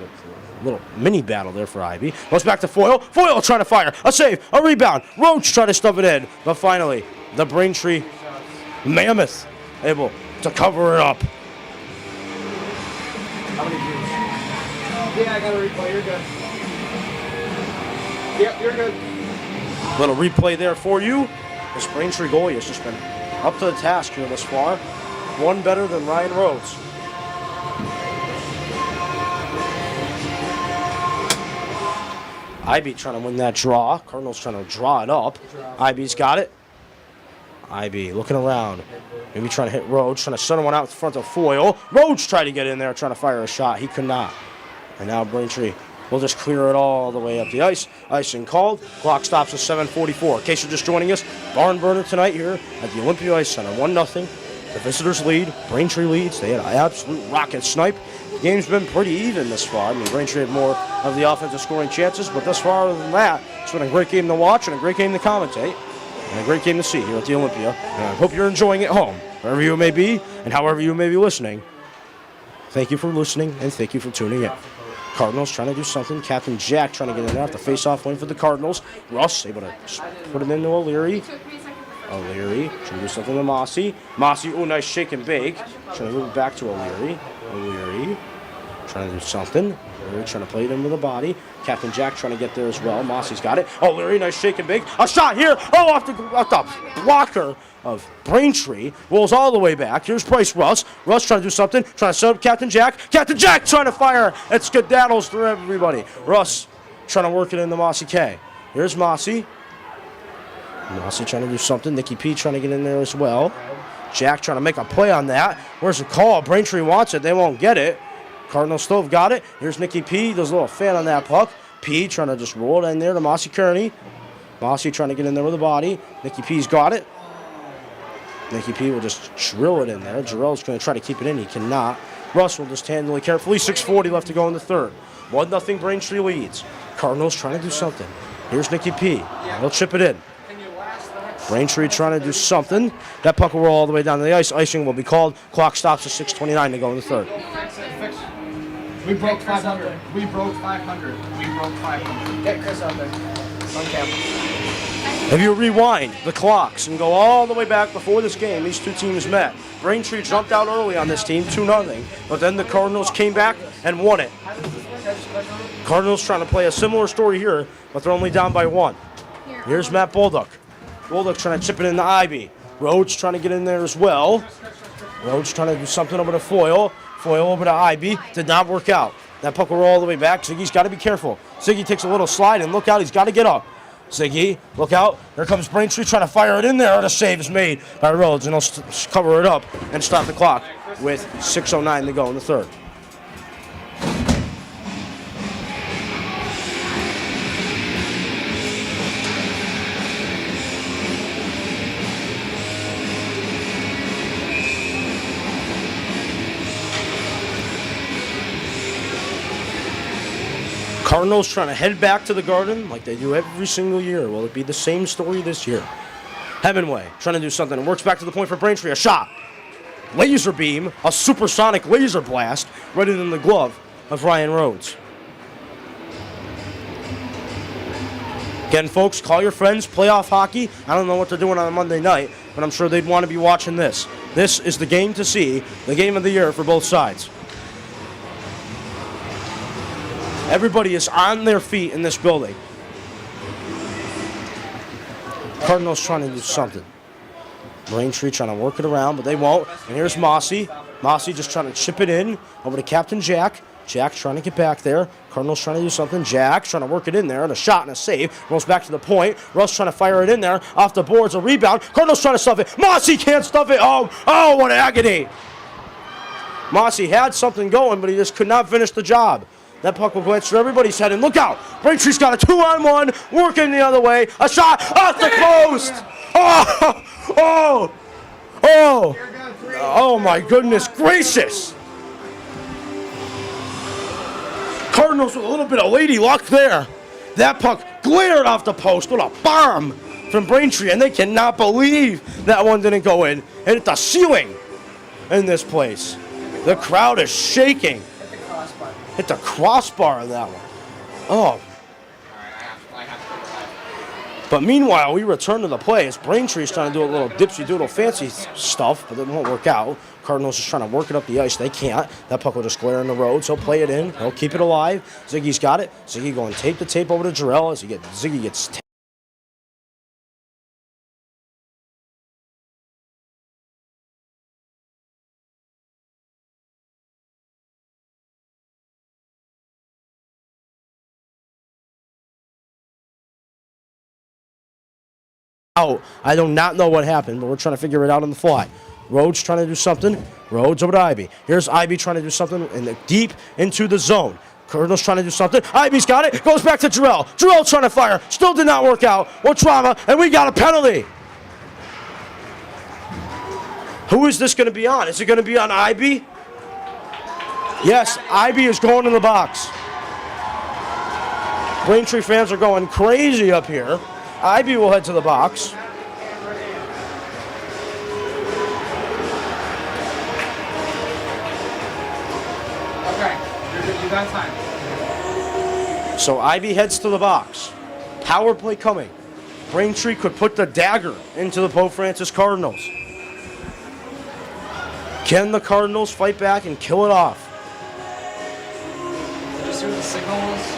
little mini battle there for IB. Goes back to Foyle. Foyle trying to fire. A save. A rebound. Roach trying to stuff it in. But finally, the Braintree Mammoth able to cover it up. How many views? Yeah, I got a replay. You're good. Yep, you're good. Little replay there for you. This Braintree goalie has just been up to the task here thus far. One better than Ryan Rhodes. IB trying to win that draw. Cardinals trying to draw it up. IB's got it. IB looking around. Maybe trying to hit Rhodes. Trying to send one out in front of Foyle. Rhodes tried to get in there, trying to fire a shot. He could not. And now Braintree will just clear it all the way up the ice. Icing called. Clock stops at 7:44. In case you're just joining us, barn burner tonight here at the Olympia Ice Center. 1-0. The visitors lead. Braintree leads. They had an absolute rocket snipe. The game's been pretty even this far. I mean, Braintree had more of the offensive scoring chances, but thus far other than that, it's been a great game to watch and a great game to commentate and a great game to see here at the Olympia. And I hope you're enjoying it at home, wherever you may be and however you may be listening. Thank you for listening and thank you for tuning in. Cardinals trying to do something. Captain Jack trying to get in there. The face-off win for the Cardinals. Russ able to put it into O'Leary. O'Leary trying to do something to Mossy. Mossy, oh, nice shake and bake. Trying to move it back to O'Leary. O'Leary trying to do something. O'Leary trying to play it in with a body. Captain Jack trying to get there as well. Mossy's got it. O'Leary, nice shake and bake. A shot here. Oh, off the blocker of Braintree. Rolls all the way back. Here's Price Russ. Russ trying to do something. Trying to set up Captain Jack. Captain Jack trying to fire. It skedaddles through everybody. Russ trying to work it into Mossy K. Here's Mossy. Mossy trying to do something. Nicky P trying to get in there as well. Jack trying to make a play on that. Where's the call? Braintree wants it. They won't get it. Cardinal Stove got it. Here's Nicky P. Does a little fan on that puck. P trying to just roll it in there to Mossy Kearney. Mossy trying to get in there with a body. Nicky P's got it. Nicky P will just drill it in there. Jarrell's going to try to keep it in. He cannot. Russ will just handle it carefully. 6:40 left to go in the third. 1-0 Braintree leads. Cardinals trying to do something. Here's Nicky P. He'll chip it in. Braintree trying to do something. That puck will roll all the way down to the ice. Icing will be called. Clock stops at 6:29 to go in the third. We broke 500. We broke 500. We broke 500. Get Chris out there. On camera. If you rewind the clocks and go all the way back before this game, these two teams met. Braintree jumped out early on this team, 2-0, but then the Cardinals came back and won it. Cardinals trying to play a similar story here, but they're only down by 1. Here's Matt Bolduc. Bolduc trying to chip it in the Ivy. Rhodes trying to get in there as well. Rhodes trying to do something over to Foyle. Foyle over to Ivy. Did not work out. That puck will roll all the way back. Ziggy's got to be careful. Ziggy takes a little slide and look out. He's got to get up. Ziggy, look out. Here comes Braintree trying to fire it in there. The save is made by Rhodes, and he'll cover it up and stop the clock with 6:09 to go in the third. Cardinals trying to head back to the Garden like they do every single year. Will it be the same story this year? Hemingway trying to do something. It works back to the point for Braintree. A shot. Laser beam. A supersonic laser blast right in the glove of Ryan Rhodes. Again, folks, call your friends. Playoff hockey. I don't know what they're doing on a Monday night, but I'm sure they'd want to be watching this. This is the game to see. The game of the year for both sides. Everybody is on their feet in this building. Cardinals trying to do something. Braintree trying to work it around, but they won't. And here's Mossy. Mossy just trying to chip it in over to Captain Jack. Jack trying to get back there. Cardinals trying to do something. Jack trying to work it in there. And a shot and a save. Rolls back to the point. Russ trying to fire it in there. Off the boards, a rebound. Cardinals trying to stuff it. Mossy can't stuff it. Oh, what agony. Mossy had something going, but he just could not finish the job. That puck will glance through everybody's head, and look out! Braintree's got a 2-on-1, working the other way. A shot off the post! Oh my goodness gracious! Cardinals with a little bit of lady luck there. That puck glared off the post. What a bomb from Braintree, and they cannot believe that one didn't go in. And hit the ceiling in this place. The crowd is shaking. Hit the crossbar on that one. Oh. Alright, I have to revive. But meanwhile, we return to the play as Braintree's trying to do a little dipsy-doodle fancy stuff, but it won't work out. Cardinals just trying to work it up the ice. They can't. That puck will just glare in the road, so he'll play it in. He'll keep it alive. Ziggy's got it. Ziggy going tape the tape over to Jarrell as Ziggy gets out. I do not know what happened, but we're trying to figure it out on the fly. Rhodes trying to do something. Rhodes over to Ivy. Here's Ivy trying to do something deep into the zone. Cardinals trying to do something. Ivy's got it. Goes back to Jarrell. Jarrell trying to fire. Still did not work out. What drama? And we got a penalty. Who is this going to be on? Is it going to be on Ivy? Yes, Ivy is going in the box. Braintree fans are going crazy up here. Ivy will head to the box. Okay, you got time. So Ivy heads to the box. Power play coming. Braintree could put the dagger into the Pope Francis Cardinals. Can the Cardinals fight back and kill it off? Did you see what the signal was?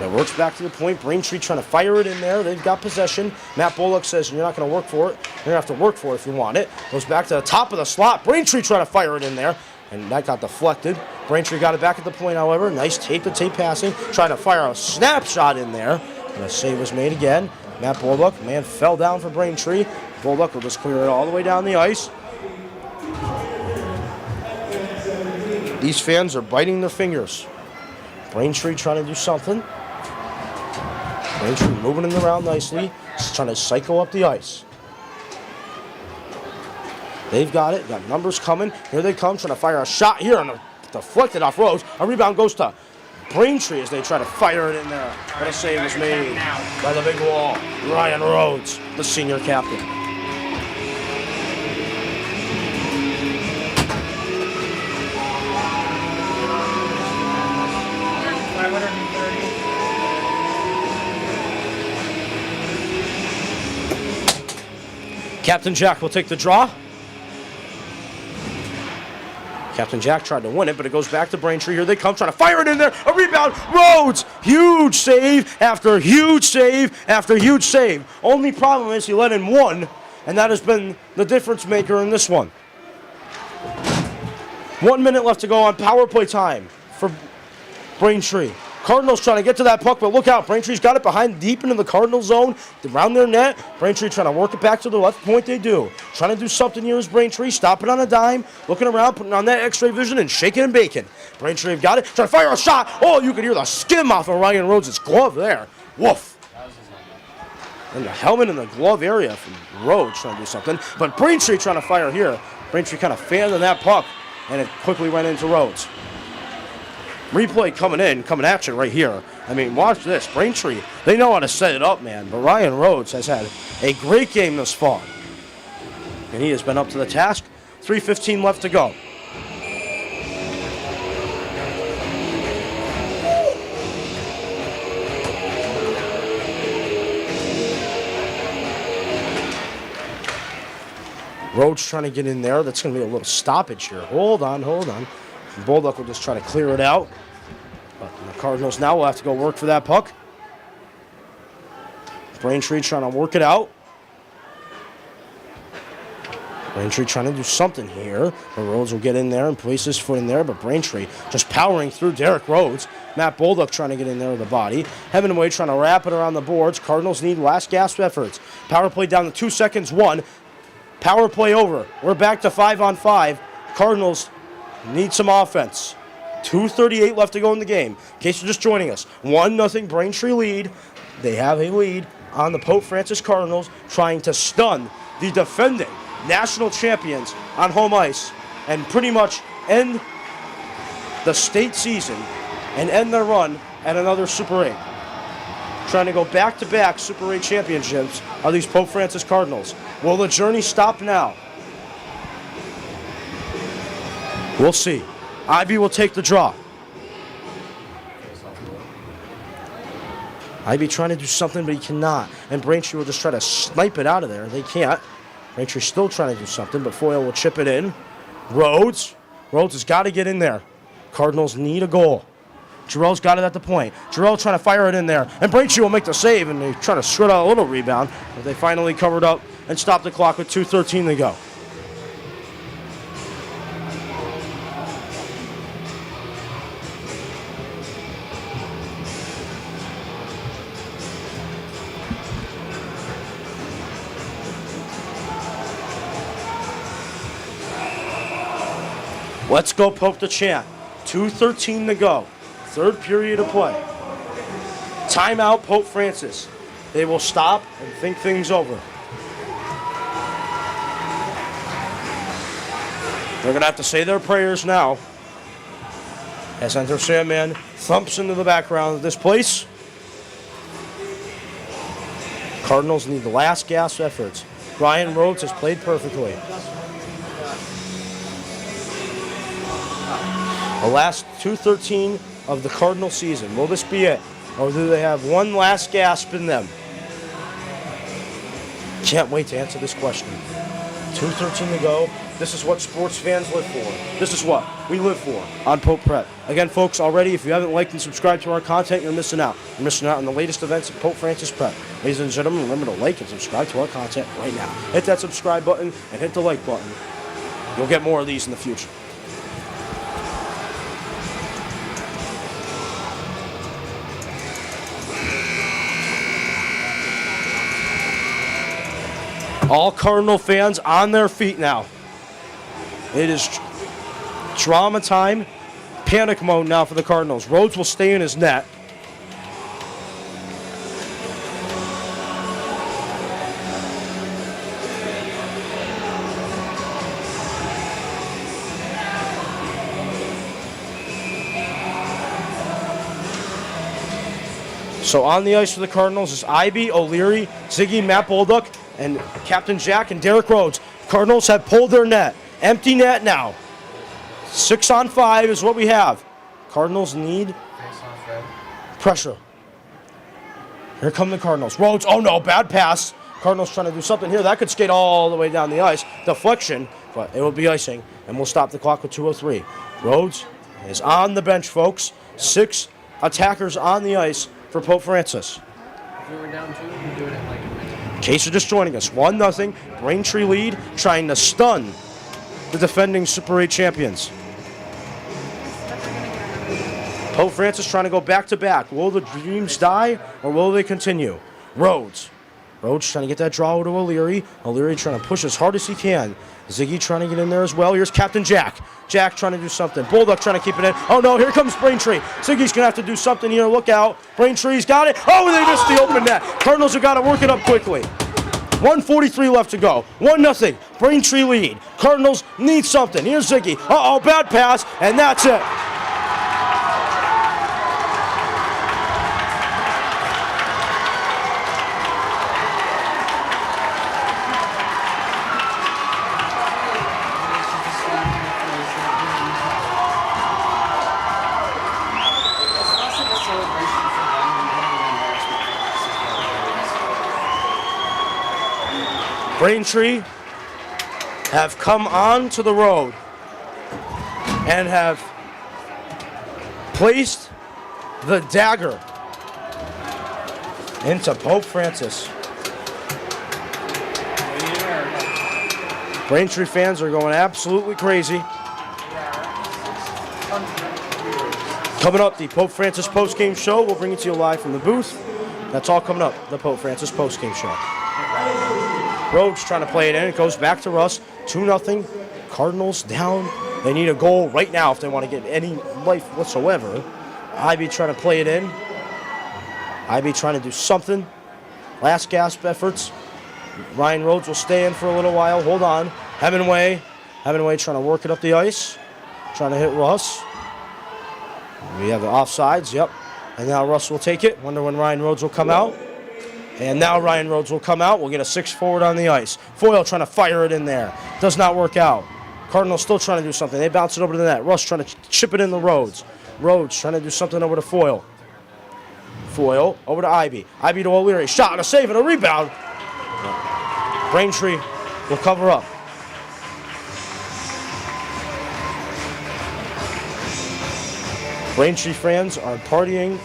It works back to the point. Braintree trying to fire it in there. They've got possession. Matt Bullock says, you're not going to work for it. You're going to have to work for it if you want it. Goes back to the top of the slot. Braintree trying to fire it in there. And that got deflected. Braintree got it back at the point, however. Nice tape-to-tape passing. Trying to fire a snapshot in there. And a save was made again. Matt Bullock, man, fell down for Braintree. Bullock will just clear it all the way down the ice. These fans are biting their fingers. Braintree trying to do something. Braintree moving it around nicely. Just trying to cycle up the ice. They've got it. Got numbers coming. Here they come. Trying to fire a shot here. And deflected off Rhodes. A rebound goes to Braintree as they try to fire it in there. But a save was made by the big wall. Ryan Rhodes, the senior captain. Captain Jack will take the draw. Captain Jack tried to win it, but it goes back to Braintree. Here they come, trying to fire it in there. A rebound. Rhodes! Huge save after huge save after huge save. Only problem is he let in one, and that has been the difference maker in this one. 1 minute left to go on power play time for Braintree. Cardinals trying to get to that puck, but look out. Braintree's got it behind deep into the Cardinal zone, around their net. Braintree trying to work it back to the left point. They do. Trying to do something here is Braintree. Stop it on a dime. Looking around, putting on that x-ray vision and shaking and baking. Braintree got it. Trying to fire a shot. Oh, you could hear the skim off of Ryan Rhodes' glove there. Woof. And the helmet in the glove area from Rhodes trying to do something. But Braintree trying to fire here. Braintree kind of fanned on that puck, and it quickly went into Rhodes. Replay coming at you right here. I mean, watch this. Braintree, they know how to set it up, man. But Ryan Rhodes has had a great game this far. And he has been up to the task. 3:15 left to go. Rhodes trying to get in there. That's going to be a little stoppage here. Hold on. Bulldog will just try to clear it out. But the Cardinals now will have to go work for that puck. Braintree trying to work it out. Braintree trying to do something here. But Rhodes will get in there and place his foot in there. But Braintree just powering through Derek Rhodes. Matt Bulldog trying to get in there with the body. Heavenway trying to wrap it around the boards. Cardinals need last gasp efforts. Power play down to 2 seconds, 1. Power play over. We're back to 5-on-5. Cardinals need some offense. 2:38 left to go in the game. In case you're just joining us, 1-0 Braintree lead. They have a lead on the Pope Francis Cardinals, trying to stun the defending national champions on home ice and pretty much end the state season and end their run at another Super 8. Trying to go back-to-back Super 8 championships are these Pope Francis Cardinals. Will the journey stop now? We'll see. Ivy will take the draw. IB trying to do something, but he cannot. And Braintree will just try to snipe it out of there. They can't. Braintree still trying to do something, but Foyle will chip it in. Rhodes has got to get in there. Cardinals need a goal. Jarrell's got it at the point. Jarrell trying to fire it in there. And Braintree will make the save, and they try to squirt out a little rebound. But they finally covered up and stopped the clock with 2:13 to go. Let's go Pope the chant. 2:13 to go. Third period of play. Timeout, Pope Francis. They will stop and think things over. They're going to have to say their prayers now. As Enter Sandman thumps into the background of this place. Cardinals need the last gasp efforts. Ryan Rhodes has played perfectly. The last 2:13 of the Cardinal season. Will this be it? Or do they have one last gasp in them? Can't wait to answer this question. 2:13 to go. This is what sports fans live for. This is what we live for on Pope Prep. Again, folks, already, if you haven't liked and subscribed to our content, you're missing out. You're missing out on the latest events at Pope Francis Prep. Ladies and gentlemen, remember to like and subscribe to our content right now. Hit that subscribe button and hit the like button. You'll get more of these in the future. All Cardinal fans on their feet now. It is drama time, panic mode now for the Cardinals. Rhodes will stay in his net. So on the ice for the Cardinals is IB, O'Leary, Ziggy, Matt Bolduc, and Captain Jack and Derek Rhodes. Cardinals have pulled their net. Empty net now. 6-on-5 is what we have. Cardinals need pressure. Here come the Cardinals. Rhodes, oh no, bad pass. Cardinals trying to do something here. That could skate all the way down the ice. Deflection, but it will be icing, and we'll stop the clock with 2:03. Rhodes is on the bench, folks. 6 attackers on the ice for Pope Francis. If we were down 2, we'd do it at like a minute. In case you're just joining us, 1-0, Braintree lead, trying to stun the defending Super 8 champions. Pope Francis trying to go back-to-back. Will the dreams die, or will they continue? Rhodes trying to get that draw to O'Leary. O'Leary trying to push as hard as he can. Ziggy trying to get in there as well. Here's Captain Jack. Jack trying to do something. Bolduc trying to keep it in. Oh no, here comes Braintree. Ziggy's going to have to do something here. Look out. Braintree's got it. Oh, they missed the open net. Cardinals have got to work it up quickly. 1:43 left to go. 1-0. Braintree lead. Cardinals need something. Here's Ziggy. Uh-oh, bad pass, and that's it. Braintree have come onto the road and have placed the dagger into Pope Francis. Braintree fans are going absolutely crazy. Coming up, the Pope Francis postgame show. We'll bring it to you live from the booth. That's all coming up, the Pope Francis postgame show. Rhodes trying to play it in. It goes back to Russ. 2-0. Cardinals down. They need a goal right now if they want to get any life whatsoever. IB trying to play it in. IB trying to do something. Last gasp efforts. Ryan Rhodes will stay in for a little while. Hold on. Hemingway trying to work it up the ice. Trying to hit Russ. We have the offsides. Yep. And now Russ will take it. Wonder when Ryan Rhodes will come out. And now Ryan Rhodes will come out. We'll get a 6 forward on the ice. Foyle trying to fire it in there. Does not work out. Cardinals still trying to do something. They bounce it over to the net. Russ trying to chip it in the Rhodes. Rhodes trying to do something over to Foyle. Foyle over to Ivy. Ivy to O'Leary. Shot and a save and a rebound. Braintree will cover up. Braintree fans are partying.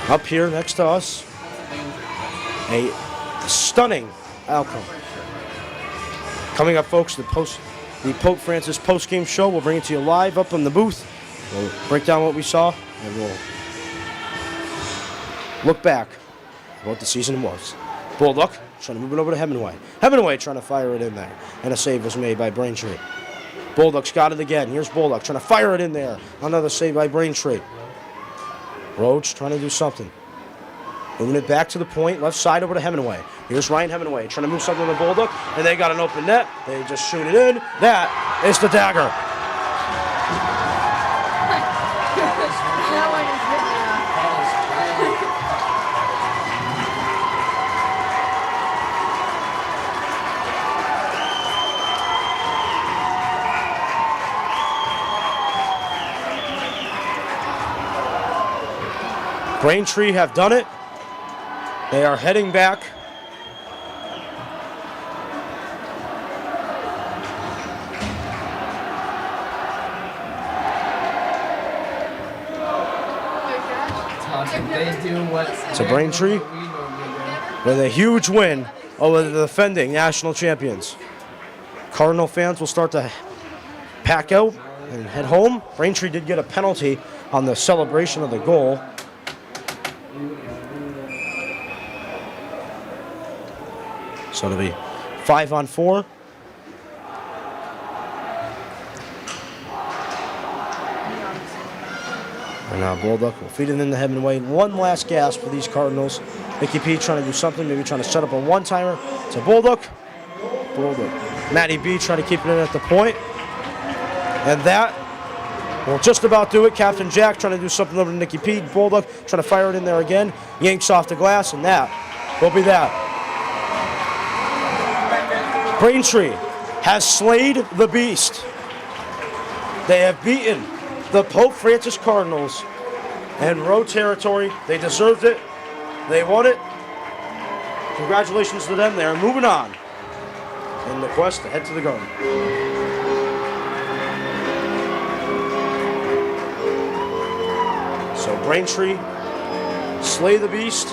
Up here next to us, a stunning outcome. Coming up, folks, the Pope Francis post-game show. We'll bring it to you live up in the booth. We'll break down what we saw, and we'll look back at what the season was. Bulldog trying to move it over to Hemingway. Hemingway trying to fire it in there, and a save was made by Braintree. Bulldog's got it again. Here's Bulldog trying to fire it in there. Another save by Braintree. Roach trying to do something. Moving it back to the point, left side over to Hemingway. Here's Ryan Hemingway trying to move something to the Bulldog, and they got an open net. They just shoot it in. That is the dagger. That one is good. Braintree have done it. They are heading back. They do what To Braintree with a huge win over the defending national champions. Cardinal fans will start to pack out and head home. Braintree did get a penalty on the celebration of the goal. So it'll be 5-on-4. And now Bulldog will feed it in the Hemingway. One last gasp for these Cardinals. Mickey P trying to do something, maybe trying to set up a one-timer to Bulldog. Bulldog. Matty B trying to keep it in at the point. And that will just about do it. Captain Jack trying to do something over to Nicky P. Bulldog trying to fire it in there again. Yanks off the glass, and that will be that. Braintree has slayed the beast. They have beaten the Pope Francis Cardinals in road territory. They deserved it. They won it. Congratulations to them. They are moving on in the quest to head to the Garden. So Braintree slay the beast.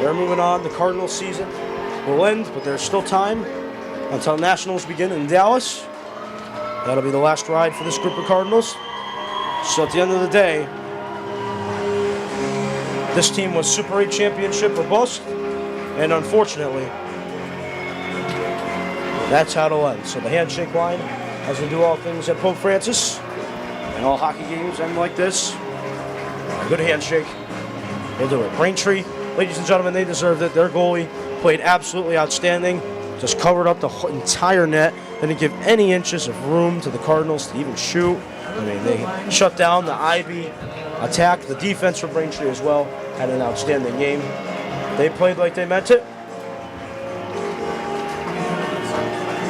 They're moving on. The Cardinals season will end, but there's still time until Nationals begin in Dallas. That'll be the last ride for this group of Cardinals. So at the end of the day, this team was Super 8 championship or bust, and unfortunately, that's how it'll end. So the handshake line, as we do all things at Pope Francis, and all hockey games end like this. A good handshake. We'll do it. Braintree, ladies and gentlemen, they deserved it. Their goalie played absolutely outstanding. Just covered up the entire net. Didn't give any inches of room to the Cardinals to even shoot. I mean, they shut down the Ivy attack. The defense for Braintree as well had an outstanding game. They played like they meant it.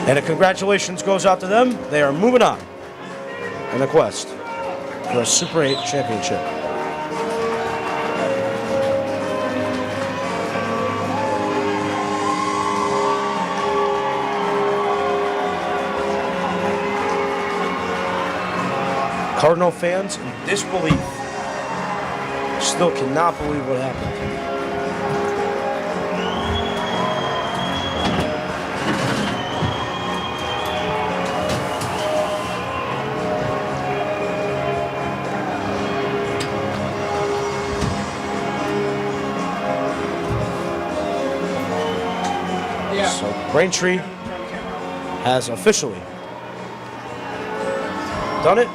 And a congratulations goes out to them. They are moving on in a quest for a Super 8 championship. Cardinal fans in disbelief still cannot believe what happened. So Braintree has officially done it.